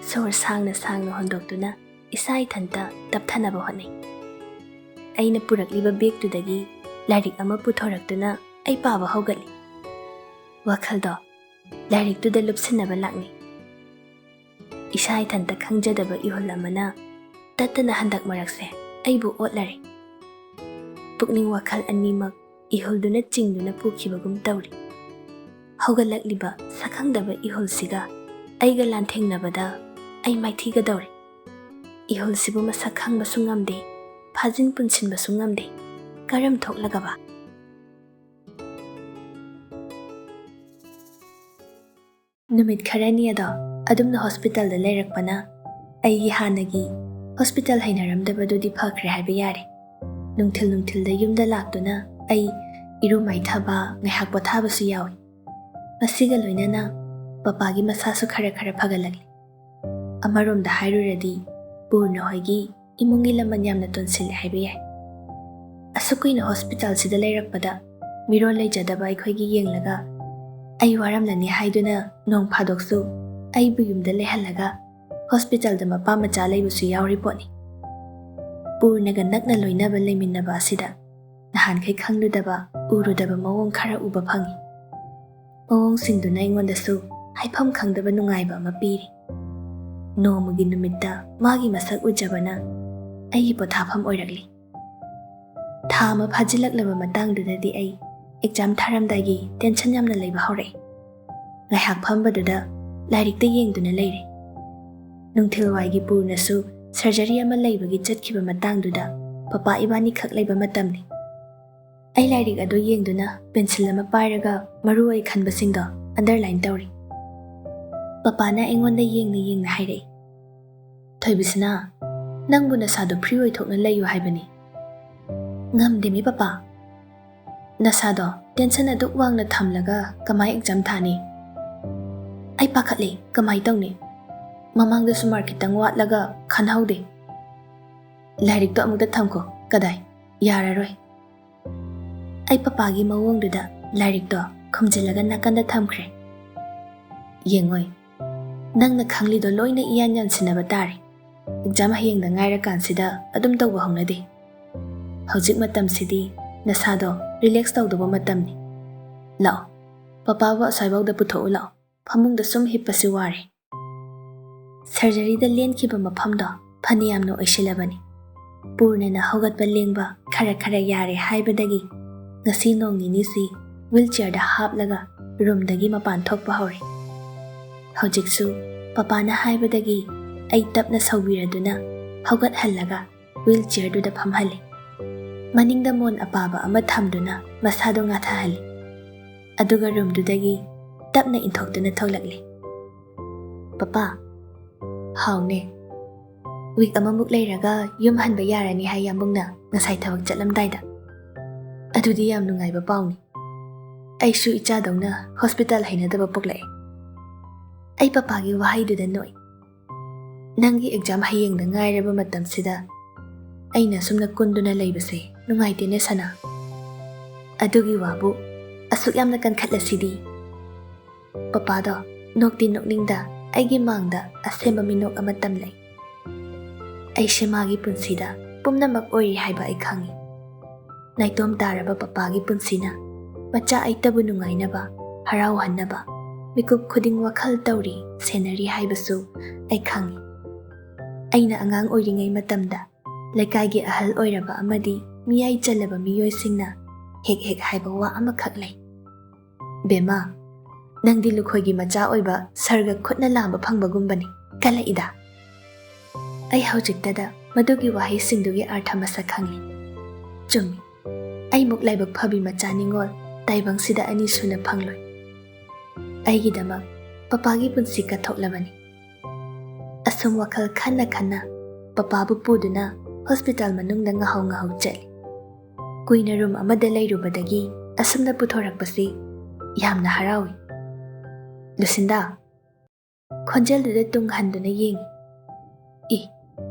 ꯁꯣꯔ ꯁꯥꯡꯅ ꯁꯥꯡꯅ ꯍꯣꯟꯗꯣꯛꯇꯨꯅ ꯏꯁꯥ ꯏꯊꯟꯇ ꯇꯞꯊꯅꯕ ꯍꯣꯠꯅꯩ ꯑꯩꯅ ꯄꯨꯔꯛꯂꯤꯕ ꯕꯦꯒꯇꯨꯗꯒꯤ ꯂꯥꯏꯔꯤꯛ ꯑꯃ ꯄꯨꯊꯣꯔꯛꯇꯨꯅ ꯑꯩ ꯄꯥꯕ ꯍꯧꯒꯠꯂꯤ ꯋꯥꯈꯜꯗꯣ ꯂꯥꯏꯔꯤꯛꯇꯨꯗ ꯂꯨꯞꯁꯤꯟꯅꯕ ꯂꯥꯛꯅꯩ ꯏꯁꯥ ꯏꯊꯟꯇ ꯈꯪꯖꯗꯕ ꯏꯍꯨꯜ ꯑꯃꯅ ꯇꯠꯇꯅ ꯍꯟꯗꯛ ꯃꯔꯛꯁꯦ ꯑꯩꯕꯨ ꯑꯣꯠꯂꯔꯦ ꯄꯨꯛꯅꯤꯡ ꯋꯥꯈꯜ ꯑꯅꯤꯃꯛ ꯏꯍꯨꯜꯗꯨꯅ ꯆꯤꯡꯗꯨꯅ ꯄꯨꯈꯤꯕꯒꯨꯝ ꯇꯧꯔꯤ ꯍꯧꯒꯠꯂꯛꯂꯤꯕ ꯁꯛꯈꯪꯗꯕ ꯏꯍꯨꯜꯁꯤꯒ ꯑꯩꯒ ꯂꯥꯟꯊꯦꯡꯅꯕꯗ ꯑꯩ ꯃꯥꯏꯊꯤꯒꯗꯧꯔꯦ ꯏꯍꯨꯜꯁꯤꯕꯨ ꯃꯁꯛ ꯈꯪꯕꯁꯨ ꯉꯝꯗꯦ ꯐꯥꯖꯤꯟ ꯄꯨꯟꯁꯤꯟꯕꯁꯨ ꯉꯝꯗꯦ ꯀꯔꯝ ꯊꯣꯛꯂꯒꯕ ꯅꯨꯃꯤꯠ ꯈꯔꯅꯤ ꯑꯗꯣ ꯑꯗꯨꯝꯅ ꯍꯣꯁꯄꯤꯇꯥꯜꯗ ꯂꯩꯔꯛꯄꯅ ꯑꯩꯒꯤ ꯍꯥꯟꯅꯒꯤ ꯍꯣꯁꯄꯤꯇꯥꯜ ꯍꯩꯅꯔꯝꯗꯕꯗꯨꯗꯤ ꯐꯈ꯭ꯔꯦ ꯍꯥꯏꯕ ꯌꯥꯔꯦ ꯅꯨꯡꯊꯤꯜꯗ ꯌꯨꯝꯗ ꯂꯥꯛꯇꯨꯅ ꯑꯩ ꯏꯔꯨ ꯃꯥꯏꯊꯕ ꯉꯥꯏꯍꯥꯛ ꯄꯣꯊꯥꯕꯁꯨ ꯌꯥꯎꯏ ꯃꯁꯤꯒ ꯂꯣꯏꯅꯅ ꯄꯄꯥꯒꯤ ꯃꯁꯥꯁꯨ ꯈꯔ ꯐꯒꯠꯂꯛꯂꯤ ꯑꯃꯔꯣꯝꯗ ꯍꯥꯏꯔꯨꯔꯗꯤ ꯄꯨꯔꯅ ꯍꯣꯏꯒꯤ ꯏꯃꯨꯡꯒꯤ ꯂꯃꯟ ꯌꯥꯝꯅ ꯇꯣꯟꯁꯤꯜꯂꯦ ꯍꯥꯏꯕ ꯌꯥꯏ ꯑꯁꯨꯛ ꯀꯨꯏꯅ ꯍꯣꯁꯄꯤꯇꯥꯜꯁꯤꯗ ꯂꯩꯔꯛꯄꯗ ꯃꯤꯔꯣꯜ ꯂꯩꯖꯗꯕ ꯑꯩꯈꯣꯏꯒꯤ ꯌꯦꯡꯂꯒ ꯑꯩ ꯋꯥꯔꯝꯂꯅꯤ ꯍꯥꯏꯗꯨꯅ ꯅꯣꯡ ꯐꯥꯗꯣꯛꯁꯨ ꯑꯩꯕꯨ ꯌꯨꯝꯗ ꯂꯩꯍꯜꯂꯒ ꯍꯣꯁꯄꯤꯇꯥꯜꯗ ꯃꯄꯥ ꯃꯆꯥ ꯂꯩꯕꯁꯨ ꯌꯥꯎꯔꯤ ꯄꯣꯠꯅꯤ ꯄꯨꯔꯅꯒ ꯅꯛꯅ ꯂꯣꯏꯅꯕ ꯂꯩꯃꯤꯟꯅꯕ ꯑꯁꯤꯗ ꯅꯍꯥꯟꯈꯩ ꯈꯪꯂꯨꯗꯕ ꯎꯔꯨꯗꯕ ꯃꯑꯣꯡ ꯈꯔ ꯎꯕ ꯐꯪꯏ ꯃꯑꯣꯡꯁꯤꯡꯗꯨꯅ ꯑꯩꯉꯣꯟꯗꯁꯨ ꯍꯥꯏꯐꯝ ꯈꯪꯗꯕ ꯅꯨꯡꯉꯥꯏꯕ ꯑꯃ ꯄꯤꯔꯤ ꯅꯣꯡꯃꯒꯤ ꯅꯨꯃꯤꯠꯇ ꯃꯥꯒꯤ ꯃꯁꯛ ꯎꯖꯕꯅ ꯑꯩꯒꯤ ꯄꯣꯊꯥꯐꯝ ꯑꯣꯏꯔꯛꯂꯤ ꯊꯥ ꯑꯃ ꯐꯥꯖꯤꯜꯂꯛꯂꯕ ꯃꯇꯥꯡꯗꯨꯗꯗꯤ ꯑꯩ ꯑꯦꯛꯖꯥꯝ ꯊꯥꯔꯝꯗꯥꯏꯒꯤ ꯇꯦꯟꯁꯟ ꯌꯥꯝꯅ ꯂꯩꯕ ꯍꯧꯔꯛꯏ ꯉꯥꯏꯍꯥꯛ ꯐꯝꯕꯗꯨꯗ ꯂꯥꯏꯔꯤꯛꯇ ꯌꯦꯡꯗꯨꯅ ꯂꯩꯔꯦ ꯅꯨꯡꯊꯤꯜꯋꯥꯏꯒꯤ ꯄꯨꯔꯅꯁꯨ ꯁꯔꯖꯔꯤ ꯑꯃ ꯂꯩꯕꯒꯤ ꯆꯠꯈꯤꯕ ꯃꯇꯥꯡꯗꯨꯗ ꯄꯄꯥ ꯏꯕꯥꯅꯤꯈꯛ ꯂꯩꯕ ꯃꯇꯝꯅꯤ ꯑꯩ ꯂꯥꯏꯔꯤꯛ ꯑꯗꯨ ꯌꯦꯡꯗꯨꯅ ꯄꯦꯟꯁꯤꯜ ꯑꯃ ꯄꯥꯏꯔꯒ ꯃꯔꯨ ꯑꯣꯏ ꯈꯟꯕꯁꯤꯡꯗꯣ ꯑꯟꯗꯔꯂꯥꯏꯟ ꯇꯧꯔꯤ ꯄꯄꯥꯅ ꯑꯩꯉꯣꯟꯗ ꯌꯦꯡꯅ ꯍꯥꯏꯔꯛꯏ ꯊꯣꯏꯕꯤꯁꯅꯥ ꯅꯪꯕꯨ ꯅꯁꯥꯗꯣ ꯐ꯭ꯔꯤ ꯑꯣꯏꯊꯣꯛꯅ ꯂꯩꯌꯨ ꯍꯥꯏꯕꯅꯤ ꯉꯝꯗꯦꯃꯤ ꯄꯄꯥ ꯅꯁꯥꯗꯣ ꯇꯦꯟꯁꯟ ꯑꯗꯨꯛ ꯋꯥꯡꯅ ꯊꯝꯂꯒ ꯀꯃꯥꯏ ꯑꯦꯛꯖꯥꯝ ꯊꯥꯅꯤ ꯑꯩ ꯄꯥꯈꯠꯂꯦ ꯀꯃꯥꯏ ꯇꯧꯅꯤ ꯃꯃꯥꯡꯗꯁꯨ ꯃꯥꯔꯛ ꯈꯤꯇꯪ ꯋꯥꯠꯂꯒ ꯈꯟꯍꯧꯗꯦ ꯂꯥꯏꯔꯤꯛꯇꯣ ꯑꯃꯨꯛꯇ ꯊꯝꯈꯣ ꯀꯗꯥꯏ ꯌꯥꯔꯔꯣꯏ ꯑꯩ ꯄꯄꯥꯒꯤ ꯃꯑꯣꯡꯗꯨꯗ ꯂꯥꯏꯔꯤꯛꯇꯣ ꯈꯨꯝꯖꯤꯜꯂꯒ ꯅꯥꯀꯟꯗ ꯊꯝꯈ꯭ꯔꯦ ꯌꯦꯡꯉꯣꯏ ꯅꯪꯅ ꯈꯪꯂꯤꯗꯣ ꯂꯣꯏꯅ ꯏꯌꯥꯟ ꯌꯥꯟꯁꯤꯟꯅꯕ ꯇꯥꯔꯦ ꯑꯦꯛꯖꯥꯝ ꯍꯌꯦꯡꯗ ꯉꯥꯏꯔꯀꯥꯟꯁꯤꯗ ꯑꯗꯨꯝ ꯇꯧꯕ ꯍꯧꯅꯗꯦ ꯍꯧꯖꯤꯛ ꯃꯇꯝꯁꯤꯗꯤ ꯅꯁꯥꯗꯣ ꯔꯤꯂꯦꯛꯁ ꯇꯧꯗꯧꯕ ꯃꯇꯝꯅꯤ ꯂꯥꯛꯑꯣ ꯄꯄꯥꯕꯨ ꯑꯁ꯭ꯋꯥꯏꯐꯥꯎꯗ ꯄꯨꯊꯣꯛꯎ ꯂꯥꯛꯑꯣ ꯐꯃꯨꯡꯗ ꯁꯨꯝ ꯍꯤꯞꯄꯁꯤ ꯋꯥꯔꯦ ꯁꯔꯖꯔꯤꯗ ꯂꯦꯟꯈꯤꯕ ꯃꯐꯝꯗꯣ ꯐꯅꯌꯥꯝꯅ ꯑꯣꯏꯁꯤꯜꯂꯕꯅꯤ ꯄꯨꯔꯅꯅ ꯍꯧꯒꯠꯄ ꯂꯦꯡꯕ ꯈꯔ ꯌꯥꯔꯦ ꯍꯥꯏꯕꯗꯒꯤ ꯉꯁꯤ ꯅꯣꯡ ꯅꯤꯅꯤꯁꯤ ꯋꯤꯜꯆꯤꯌꯔꯗ ꯍꯥꯞꯂꯒ ꯔꯨꯝꯗꯒꯤ ꯃꯄꯥꯟ ꯊꯣꯛꯄ ꯍꯧꯔꯦ ꯍꯧꯖꯤꯛꯁꯨ ꯄꯄꯥꯅ ꯍꯥꯏꯕꯗꯒꯤ ꯑꯩ ꯇꯞꯅ ꯁꯧꯕꯤꯔꯗꯨꯅ ꯍꯧꯒꯠꯍꯜꯂꯒ ꯋꯤꯜꯆꯤꯌꯔꯗꯨꯗ ꯐꯝꯍꯜꯂꯤ ꯃꯅꯤꯡꯗ ꯃꯣꯟ ꯑꯄꯥꯕ ꯑꯃ ꯊꯝꯗꯨꯅ ꯃꯁꯥꯗꯣ ꯉꯥꯊꯍꯜꯂꯤ ꯑꯗꯨꯒ ꯔꯨꯝꯗꯨꯗꯒꯤ ꯇꯞꯅ ꯏꯟꯊꯣꯛꯇꯨꯅ ꯊꯣꯛꯂꯛꯂꯤ ꯄꯄꯥ ꯍꯥꯎꯅꯦ ꯋꯤꯛ ꯑꯃꯃꯨꯛ ꯂꯩꯔꯒ ꯌꯨꯝ ꯍꯟꯕ ꯌꯥꯔꯅꯤ ꯍꯥꯏ ꯌꯥꯝꯕꯨꯡꯅ ꯉꯁꯥꯏ ꯊꯕꯛ ꯆꯠꯂꯝꯗꯥꯏꯗ ꯑꯗꯨꯗꯤ ꯌꯥꯝ ꯅꯨꯡꯉꯥꯏꯕ ꯄꯥꯎꯅꯤ ꯑꯩꯁꯨ ꯏꯆꯥꯗꯧꯅ ꯍꯣꯁꯄꯤꯇꯥꯜ ꯍꯩꯅꯗꯕ ꯄꯣꯛꯂꯛꯑꯦ ꯑꯩ ꯄꯄꯥꯒꯤ ꯋꯥꯍꯩꯗꯨꯗ ꯅꯣꯛꯏ ꯅꯪꯒꯤ ꯑꯦꯛꯖꯥꯝ ꯍꯌꯦꯡꯗ ꯉꯥꯏꯔꯕ ꯃꯇꯝꯁꯤꯗ ꯑꯩꯅ ꯁꯨꯝꯅ ꯀꯨꯟꯗꯨꯅ ꯂꯩꯕꯁꯦ ꯅꯨꯡꯉꯥꯏꯇꯦꯅꯦ ꯁꯅꯥ ꯑꯗꯨꯒꯤ ꯋꯥꯕꯨ ꯑꯁꯨꯛ ꯌꯥꯝꯅ ꯀꯟꯈꯠꯂꯁꯤꯗꯤ ꯄꯄꯥꯗꯣ ꯅꯣꯛꯇꯤ ꯅꯣꯛꯅꯤꯡꯗ ꯑꯩꯒꯤ ꯃꯥꯡꯗ ꯑꯁꯦꯡꯕ ꯃꯤꯅꯣꯛ ꯑꯃ ꯇꯝꯂꯩ ꯑꯩꯁꯦ ꯃꯥꯒꯤ ꯄꯨꯟꯁꯤꯗ ꯄꯨꯝꯅꯃꯛ ꯑꯣꯏꯔꯤ ꯍꯥꯏꯕ ꯑꯩ ꯈꯪꯏ꯫ ꯅꯥꯏꯇꯣꯝ ꯇꯥꯔꯕ ꯄꯄꯥꯒꯤ ꯄꯨꯟꯁꯤꯅ ꯃꯆꯥ ꯑꯩꯇꯕꯨ ꯅꯨꯡꯉꯥꯏꯅꯕ, ꯍꯔꯥꯎꯍꯟꯅꯕ ꯃꯤꯀꯨꯞ ꯈꯨꯗꯤꯡ ꯋꯥꯈꯜ ꯇꯧꯔꯤ, ꯁꯦꯟꯅꯔꯤ ꯍꯥꯏꯕꯁꯨ ꯑꯩ ꯈꯪꯏ꯫ ꯑꯩꯅ ꯑꯉꯥꯡ ꯑꯣꯏꯔꯤꯉꯩ ꯃꯇꯝꯗ ꯂꯩꯀꯥꯏꯒꯤ ꯑꯍꯜ ꯑꯣꯏꯔꯕ ꯑꯃꯗꯤ ꯃꯤꯌꯥꯏ ꯆꯜꯂꯕ ꯃꯤꯑꯣꯏꯁꯤꯡꯅ ꯍꯦꯛ ꯍꯦꯛ ꯍꯥꯏꯕ ꯋꯥ ꯑꯃꯈꯛ ꯂꯩ꯫ "ꯕꯦꯃꯥ, ꯅꯪꯗꯤ ꯂꯨꯈꯣꯏꯒꯤ ꯃꯆꯥ ꯑꯣꯏꯕ ꯁꯔꯒ ꯈꯨꯠꯅ ꯂꯥꯝꯕ ꯐꯪꯕꯒꯨꯝꯕꯅꯤ, ꯀꯜꯂꯛꯏꯗ"꯫ ꯑꯩ ꯍꯧꯖꯤꯛꯇꯗ ꯃꯗꯨꯒꯤ ꯋꯥꯍꯩꯁꯤꯡꯗꯨꯒꯤ ꯑꯔꯊ ꯃꯁꯛ ꯈꯪꯂꯤ꯫ ꯆꯨꯝꯃꯤ, ꯑꯩꯃꯨꯛ ꯂꯥꯏꯕꯛ ꯐꯕꯤ ꯃꯆꯥ ꯅꯤꯡꯉꯣꯜ ꯇꯥꯏꯕꯪꯁꯤꯗ ꯑꯅꯤ ꯁꯨꯅ ꯐꯪꯂꯣꯏ꯫ ꯑꯩꯒꯤꯗꯃꯛ ꯄꯄꯥꯒꯤ ꯄꯨꯟꯁꯤ ꯀꯠꯊꯣꯛꯂꯕꯅꯤ꯫ ꯑꯁꯨꯝ ꯋꯥꯈꯜ ꯈꯟꯅ ꯈꯟꯅ ꯄꯄꯥꯕꯨ ꯄꯨꯗꯨꯅ ꯍꯣꯁꯄꯤꯇꯥꯜ ꯃꯅꯨꯡꯗ ꯉꯍꯧ ꯉꯍꯧ ꯆꯠꯂꯤ꯫ ꯀꯨꯏꯅ ꯔꯨꯝ ꯑꯃꯗ ꯂꯩꯔꯨꯕꯗꯒꯤ ꯑꯁꯨꯝꯅ ꯄꯨꯊꯣꯔꯛꯄꯁꯤ ꯌꯥꯝꯅ ꯍꯔꯥꯎꯏ꯫ "ꯂꯨꯁꯤꯟꯗꯥ", ꯈꯣꯟꯖꯦꯜꯗꯨꯗ ꯇꯨꯡ ꯍꯟꯗꯨꯅ ꯌꯦꯡꯏ꯫ ꯏ,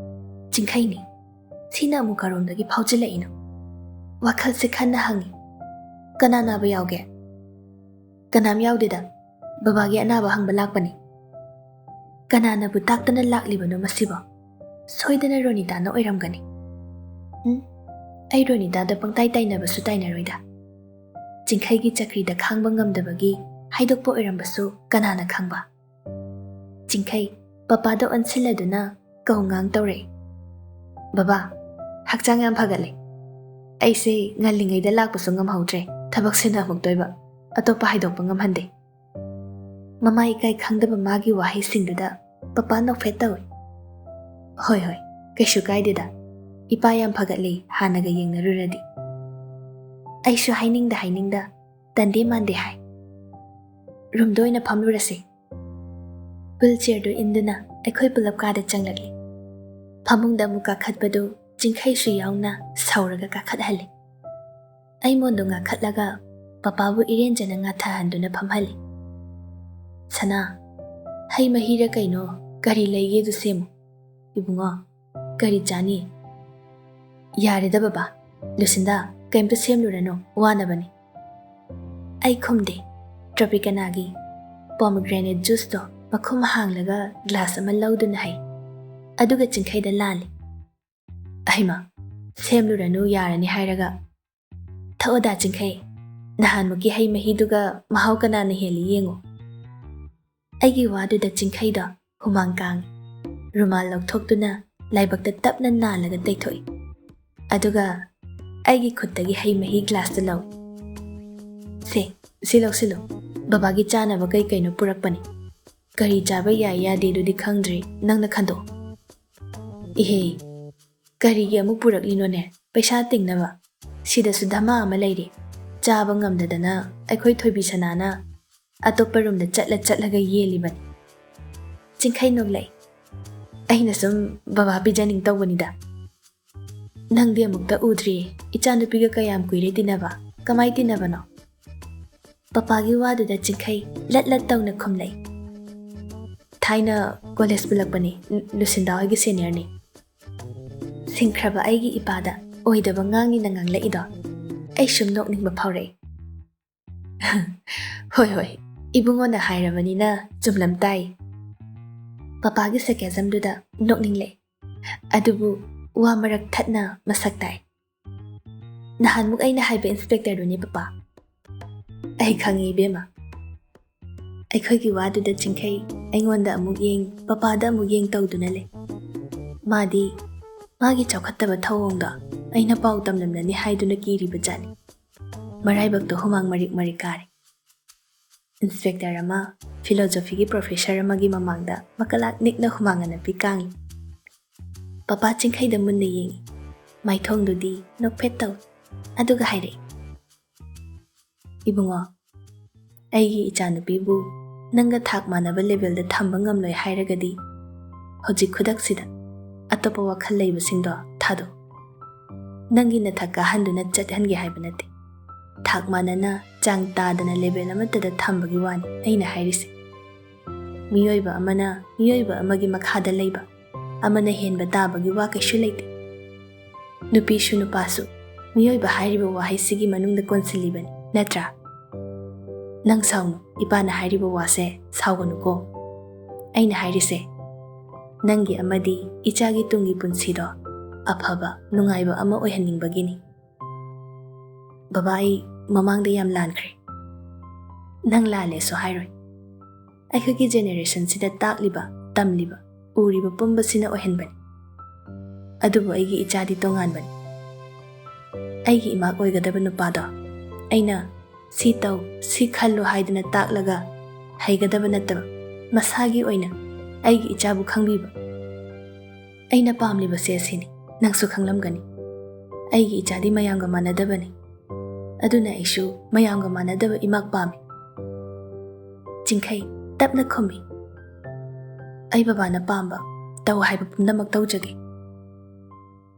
ꯆꯤꯡꯈꯩꯅꯤ, ꯁꯤꯅ ꯑꯃꯨꯛ ꯀꯔꯣꯝꯗꯒꯤ ꯐꯥꯎꯖꯤꯜꯂꯛꯏꯅꯣ? ꯋꯥꯈꯜꯁꯦ ꯈꯟꯅ ꯍꯪꯏ꯫ "ꯀꯅꯥ ꯅꯥꯕ ꯌꯥꯎꯒꯦ?" "ꯀꯅꯥꯝ ꯌꯥꯎꯗꯦꯗ, ꯕꯕꯥꯒꯤ ꯑꯅꯥꯕ ꯍꯪꯕ ꯂꯥꯛꯄꯅꯤ"꯫ ꯀꯅꯥꯅꯕꯨ ꯇꯥꯛꯇꯅ ꯂꯥꯛꯂꯤꯕꯅꯣ ꯃꯁꯤꯕꯣ? ꯁꯣꯏꯗꯅ ꯔꯣꯅꯤꯇꯥꯅ ꯑꯣꯏꯔꯝꯒꯅꯤ꯫ ꯑꯩ ꯔꯣꯅꯤꯇꯥꯗ ꯄꯪꯇꯥꯏ ꯇꯥꯏꯅꯕꯁꯨ ꯇꯥꯏꯅꯔꯣꯏꯗ꯫ ꯆꯤꯡꯈꯩꯒꯤ ꯆꯀ꯭ꯔꯤꯗ ꯈꯥꯡꯕ ꯉꯝꯗꯕꯒꯤ ꯍꯥꯏꯗꯣꯛꯄ ꯑꯣꯏꯔꯝꯕꯁꯨ ꯀꯅꯥꯅ ꯈꯪꯕ? ꯆꯤꯡꯈꯩ ꯄꯄꯥꯗ ꯑꯣꯟꯁꯤꯜꯂꯗꯨꯅ ꯀꯧꯉꯥꯡ ꯇꯧꯔꯛꯏ꯫ "ꯕꯕꯥ, ꯍꯛꯆꯥꯡ ꯌꯥꯝ ꯐꯒꯠꯂꯦ꯫ ꯑꯩꯁꯦ ꯉꯜꯂꯤꯉꯩꯗ ꯂꯥꯛꯄꯁꯨ ꯉꯝꯍꯧꯗ꯭ꯔꯦ, ꯊꯕꯛꯁꯤꯅ ꯑꯃꯨꯛ ꯇꯣꯏꯕ, ꯑꯇꯣꯞꯄ ꯍꯥꯏꯗꯣꯛꯄ ꯉꯝꯍꯟꯗꯦ"꯫ ꯃꯃꯥ ꯏꯀꯥꯏ ꯈꯪꯗꯕ ꯃꯥꯒꯤ ꯋꯥꯍꯩꯁꯤꯡꯗꯨꯗ ꯄꯄꯥ ꯅꯣꯛꯐꯦꯠ ꯇꯧꯏ꯫ "ꯍꯣꯏ ꯍꯣꯏ, ꯀꯩꯁꯨ ꯀꯥꯏꯗꯦꯗ, ꯏꯄꯥ ꯌꯥꯝ ꯐꯒꯠꯂꯦ ꯍꯥꯟꯅꯒ ꯌꯦꯡꯅꯔꯨꯔꯗꯤ"꯫ ꯑꯩꯁꯨ ꯍꯥꯏꯅꯤꯡꯗ ꯍꯥꯏꯅꯤꯡꯗ ꯇꯟꯗꯦ ꯃꯥꯟꯗꯦ ꯍꯥꯏ꯫ "ꯔꯨꯝꯗ ꯑꯣꯏꯅ ꯐꯝꯂꯨꯔꯁꯤ"꯫ ꯍꯨꯏꯜ ꯆꯤꯌꯔꯗꯨ ꯏꯟꯗꯨꯅ ꯑꯩꯈꯣꯏ ꯄꯨꯂꯞ ꯀꯥꯗ ꯆꯪꯂꯛꯂꯤ꯫ ꯐꯃꯨꯡꯗ ꯑꯃꯨꯛ ꯀꯥꯈꯠꯄꯗꯨ ꯆꯤꯡꯈꯩꯁꯨ ꯌꯥꯎꯅ ꯁꯧꯔꯒ ꯀꯥꯈꯠꯍꯜꯂꯤ꯫ ꯑꯩ ꯃꯣꯟꯗꯣ ꯉꯥꯈꯠꯂꯒ ꯄꯄꯥꯕꯨ ꯏꯔꯦꯟꯖꯅ ꯉꯥꯊꯍꯟꯗꯨꯅ ꯐꯝꯍꯜꯂꯤ꯫ "ꯁꯅꯥ, ꯍꯩ ꯃꯍꯤꯔ ꯀꯩꯅꯣ ꯀꯔꯤ ꯂꯩꯒꯦꯗꯨ ꯁꯦꯝꯃꯨ"꯫ "ꯏꯕꯨꯡꯉꯣ, ꯀꯔꯤ ꯆꯥꯅꯤ"꯫ "ꯌꯥꯔꯦꯗ ꯕꯕꯥ, ꯂꯨꯁꯤꯟꯗꯥ, ꯀꯩꯝꯇ ꯁꯦꯝꯂꯨꯔꯅꯨ, ꯋꯥꯅꯕꯅꯤ"꯫ ꯑꯩ ꯈꯨꯝꯗꯦ꯫ ꯇ꯭ꯔꯣꯄꯤꯀꯅꯥꯒꯤ ꯄꯣꯃꯒ꯭ꯔꯦꯅꯦꯠ ꯖꯨꯁꯇꯣ ꯃꯈꯨꯝ ꯍꯥꯡꯂꯒ ꯒ꯭ꯂꯥꯁ ꯑꯃ ꯂꯧꯗꯨꯅ ꯍꯩ, ꯑꯗꯨꯒ ꯆꯤꯡꯈꯩꯗ ꯂꯥꯜꯂꯤ꯫ "ꯑꯩꯃ, ꯁꯦꯝꯂꯨꯔꯅꯨ ꯌꯥꯔꯅꯤ ꯍꯥꯏꯔꯒ"꯫ "ꯊꯛꯑꯣꯗꯥ ꯆꯤꯡꯈꯩ, ꯅꯍꯥꯟꯃꯨꯛꯀꯤ ꯍꯩ ꯃꯍꯤꯗꯨꯒ ꯃꯍꯥꯎ ꯀꯅꯥꯅ ꯍꯦꯜꯂꯤ ꯌꯦꯡꯉꯨ"꯫ ꯑꯩꯒꯤ ꯋꯥꯗꯨꯗ ꯆꯤꯡꯈꯩꯗꯣ ꯍꯨꯃꯥꯡ ꯀꯥꯡꯏ꯫ ꯔꯨꯃꯥꯜ ꯂꯧꯊꯣꯛꯇꯨꯅ ꯂꯥꯏꯕꯛꯇ ꯇꯞꯅ ꯅꯥꯜꯂꯒ ꯇꯩꯊꯣꯛꯏ꯫ ꯑꯗꯨꯒ ꯑꯩꯒꯤ ꯈꯨꯠꯇꯒꯤ ꯍꯩ ꯃꯍꯤ ꯒ꯭ꯂꯥꯁꯇꯨ ꯂꯧꯏ꯫ "ꯁꯤ ꯂꯧꯁꯤꯜꯂꯨ, ꯕꯕꯥꯒꯤ ꯆꯥꯅꯕ ꯀꯩ ꯀꯩꯅꯣ ꯄꯨꯔꯛꯄꯅꯤ꯫ ꯀꯔꯤ ꯆꯥꯕ ꯌꯥꯏ ꯌꯥꯗꯦꯗꯨꯗꯤ ꯈꯪꯗ꯭ꯔꯤ, ꯅꯪꯅ ꯈꯟꯗꯣꯛꯑꯣ"꯫ "ꯏꯍꯦ, ꯀꯔꯤꯒꯤ ꯑꯃꯨꯛ ꯄꯨꯔꯛꯂꯤꯅꯣꯅꯦ? ꯄꯩꯁꯥ ꯇꯤꯡꯅꯕ, ꯁꯤꯗꯁꯨ ꯙꯃꯥ ꯑꯃ ꯂꯩꯔꯤ"꯫ ꯆꯥꯕ ꯉꯝꯗꯗꯅ ꯑꯩꯈꯣꯏ ꯊꯣꯏꯕꯤ ꯁꯅꯥꯅ ꯑꯇꯣꯞꯄ ꯔꯨꯝꯗ ꯆꯠꯂꯒ ꯌꯦꯜꯂꯤꯕꯅꯤ꯫ ꯆꯤꯡꯈꯩ ꯅꯣꯛꯂꯛꯏ꯫ "ꯑꯩꯅ ꯁꯨꯝ ꯕꯕꯥ ꯄꯤꯖꯅꯤꯡ ꯇꯧꯕꯅꯤꯗ"꯫ "ꯅꯪꯗꯤ ꯑꯃꯨꯛꯇ ꯎꯗ꯭ꯔꯤꯌꯦ, ꯏꯆꯥꯅꯨꯄꯤꯒ ꯀꯌꯥꯝ ꯀꯨꯏꯔꯦ ꯇꯤꯟꯅꯕ, ꯀꯃꯥꯏ ꯇꯤꯟꯅꯕꯅꯣ"꯫ ꯄꯄꯥꯒꯤ ꯋꯥꯗꯨꯗ ꯆꯤꯡꯈꯩ ꯂꯠ ꯂꯠ ꯇꯧꯅ ꯈꯨꯝꯂꯛꯏ꯫ "ꯊꯥꯏꯅ ꯀꯣꯂꯦꯖ ꯄꯨꯜꯂꯛꯄꯅꯤ, ꯂꯨꯁꯤꯟꯗꯥ ꯍꯣꯏꯒꯤ ꯁꯦꯅꯤꯌꯔꯅꯤ"꯫ ꯁꯤꯡꯈ꯭ꯔꯕ ꯑꯩꯒꯤ ꯏꯄꯥꯗ ꯑꯣꯏꯗꯕ ꯉꯥꯡꯅꯤꯅ ꯉꯥꯡꯂꯛꯏꯗꯣ ꯑꯩ ꯁꯨꯝ ꯅꯣꯛꯅꯤꯡꯕ ꯐꯥꯎꯔꯛꯏ꯫ "ꯍꯣꯏ ꯍꯣꯏ, ꯏꯕꯨꯡꯉꯣꯅ ꯍꯥꯏꯔꯕꯅꯤꯅ ꯆꯨꯝꯂꯝ ꯇꯥꯏ"꯫ ꯄꯄꯥꯒꯤ ꯁꯦꯀꯦꯖꯝꯗꯨꯗ ꯅꯣꯛꯅꯤꯡꯂꯛꯏ, ꯑꯗꯨꯕꯨ ꯋꯥ ꯃꯔꯛ ꯊꯠꯅ ꯃꯁꯛ ꯇꯥꯏ꯫ "ꯅꯍꯥꯟꯃꯨꯛ ꯑꯩꯅ ꯍꯥꯏꯕ ꯏꯟꯁꯄꯦꯛꯇꯔꯗꯨꯅꯤ ꯄꯄꯥ"꯫ "ꯑꯩ ꯈꯪꯉꯤ ꯏꯕꯦꯝꯃ"꯫ ꯑꯩꯈꯣꯏꯒꯤ ꯋꯥꯗꯨꯗ ꯆꯤꯡꯈꯩ ꯑꯩꯉꯣꯟꯗ ꯑꯃꯨꯛ ꯌꯦꯡ, ꯄꯄꯥꯗ ꯑꯃꯨꯛ ꯌꯦꯡ ꯇꯧꯗꯨꯅ ꯂꯩ꯫ ꯃꯥꯗꯤ ꯃꯥꯒꯤ ꯆꯥꯎꯈꯠꯇꯕ ꯊꯧꯑꯣꯡꯗꯣ ꯑꯩꯅ ꯄꯥꯎ ꯇꯝꯂꯝꯂꯅꯤ ꯍꯥꯏꯗꯨꯅ ꯀꯤꯔꯤꯕ ꯖꯥꯠꯅꯤ꯫ ꯃꯔꯥꯏꯕꯛꯇꯣ ꯍꯨꯃꯥꯡ ꯃꯔꯤꯛ ꯃꯔꯤꯛ ꯀꯥꯔꯤ꯫ ꯏꯟꯁꯄꯦꯛꯇꯔ ꯑꯃ ꯐꯤꯂꯣꯖꯣꯐꯤꯒꯤ ꯄ꯭ꯔꯣꯐꯦꯁꯔ ꯑꯃꯒꯤ ꯃꯃꯥꯡꯗ ꯃꯀꯂꯥꯛ ꯅꯤꯛꯅ ꯍꯨꯃꯥꯡ ꯑꯅꯞꯄꯤ ꯀꯥꯡꯂꯤ꯫ ꯄꯄꯥ ꯆꯤꯡꯈꯩꯗ ꯃꯨꯟꯅ ꯌꯦꯡꯏ, ꯃꯥꯏꯊꯣꯡꯗꯨꯗꯤ ꯅꯣꯛꯐꯦꯠ ꯇꯧꯏ, ꯑꯗꯨꯒ ꯍꯥꯏꯔꯛꯏ꯫ "ꯏꯕꯨꯡꯉꯣ, ꯑꯩꯒꯤ ꯏꯆꯥꯅꯨꯄꯤꯕꯨ ꯅꯪꯒ ꯊꯥꯛ ꯃꯥꯟꯅꯕ ꯂꯦꯚꯦꯜꯗ ꯊꯝꯕ ꯉꯝꯂꯣꯏ ꯍꯥꯏꯔꯒꯗꯤ ꯍꯧꯖꯤꯛ ꯈꯨꯗꯛꯁꯤꯗ ꯑꯇꯣꯞꯄ ꯋꯥꯈꯜ ꯂꯩꯕꯁꯤꯡꯗꯣ ꯊꯥꯗꯣꯛ꯫ ꯅꯪꯒꯤ ꯅꯊꯛ ꯀꯥꯍꯟꯗꯨꯅ ꯆꯠꯍꯟꯒꯦ ꯍꯥꯏꯕ ꯅꯠꯇꯦ, ꯊꯥꯛ ꯃꯥꯟꯅꯅ ꯆꯥꯡ ꯇꯥꯗꯅ ꯂꯦꯚꯦꯜ ꯑꯃꯠꯇꯗ ꯊꯝꯕꯒꯤ ꯋꯥꯅꯤ ꯑꯩꯅ ꯍꯥꯏꯔꯤꯁꯦ꯫ ꯃꯤꯑꯣꯏꯕ ꯑꯃꯅ ꯃꯤꯑꯣꯏꯕ ꯑꯃꯒꯤ ꯃꯈꯥꯗ ꯂꯩꯕ, ꯑꯃꯅ ꯍꯦꯟꯕ ꯇꯥꯕꯒꯤ ꯋꯥ ꯀꯩꯁꯨ ꯂꯩꯇꯦ꯫ ꯅꯨꯄꯤꯁꯨ ꯅꯨꯄꯥꯁꯨ ꯃꯤꯑꯣꯏꯕ ꯍꯥꯏꯔꯤꯕ ꯋꯥꯍꯩꯁꯤꯒꯤ ꯃꯅꯨꯡꯗ ꯀꯣꯟꯁꯤꯜꯂꯤꯕꯅꯤ, ꯅꯠꯇ꯭ꯔꯥ? ꯅꯪ ꯁꯥꯎꯅꯨ, ꯏꯄꯥꯅ ꯍꯥꯏꯔꯤꯕ ꯋꯥꯁꯦ ꯁꯥꯎꯒꯅꯨꯀꯣ꯫ ꯑꯩꯅ ꯍꯥꯏꯔꯤꯁꯦ Nangi amadi ichagi tungi punsido afaba nungaiba ama oihanningbagini. Baba ai mamangda yam lankre. Nang lale so hairoi. Aikogi generation sida takliba, tamliba, uriba pumba sina oihanbani. Adubo aigi ichadi tonganbani. Aigi imak oigadaba nupado aina si tau si khallo haidana taklaga haigadaba nattaba masagi oina aigi ichabu khangbiba. Aina pamliba se asini nangsu khanglamgani. Aigi ichadi mayamga manadabani. Aduna aishu mayamga manadaba imak pami. Jingkai tapna khumi. Ai babana pamba tau haiba pumnamak taujage.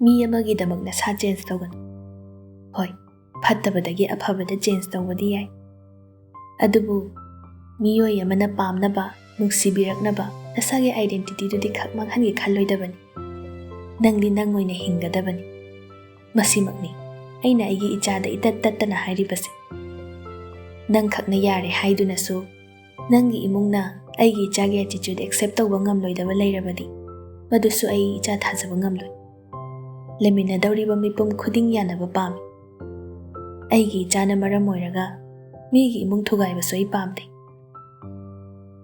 Mi amagi damak na sa change taugan. Hoi, fattabadagi afabada change tawadi yai. Adubu miyoi amana pamnaba nungsibiraknaba nasagi identity dudi khakmanghangi khalloidabani. Nangdi nangoina hingadabani. Masimakni aina aigi ichada itattattana hairibase. Nang khakna yare haidunasu nangi imungna aigi ichagi attitude accept tawba ngamloidaba leirabadi madusu ai icha thajaba ngamloi. Lemina dauriba mipum khuding yanaba pami. Aigi ichana maram oiraga migi imung thugaibasu ai pamde.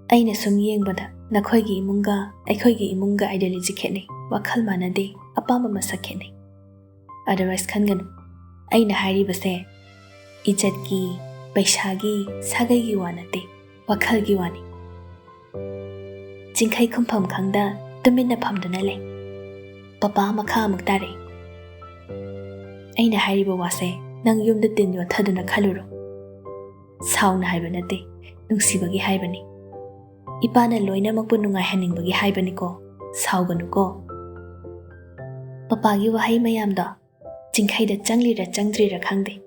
Aina sum yengbada nakhoigi imunga aikhoigi imunga ideology khetnei wakhal manade apamba masak khetnei. Otherwise khanganu aina hairibase ijatki paisagi sagaigi wanate wakhalgi wani. Jingkai khumpham khangda tumina phamdana le. Papa makha amuk tare. Aina hairiba wase nang yumda tin yo thaduna khaluro. Sauna haiba nate nungsibagi haibani. Ipana loina makpu nungai haningbagi haibani ko sauganu ko. Papagi wahai mayamda jingkai da changlira changdrira khangde.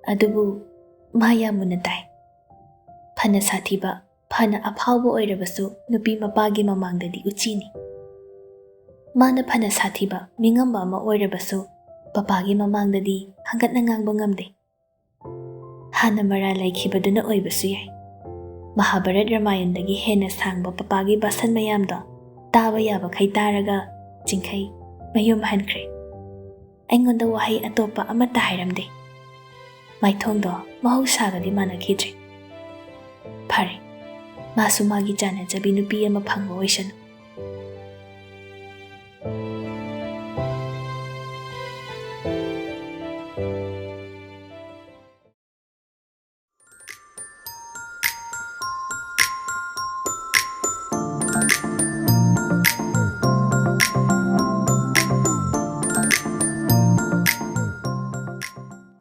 Adubu maya munatai. Phana sathiba phana aphawbo oirabasu nupi mapagi mamangdadi uchini. Mana phana sathiba mingamba ama oirabasu papagi mamangdadi hangatna ngangba ngamde. Hana mara laikhibaduna oibasu yai. Mahabharat Ramayandagi hena sangba papagi basan mayamda taba yaba khai taraga jingkai mayum hankre. Aingonda wahai atopa amata hairamde. Maithongdo mahausagadi manakhidre. Phare masu magi jana jabi nupi ama phangba oisanu.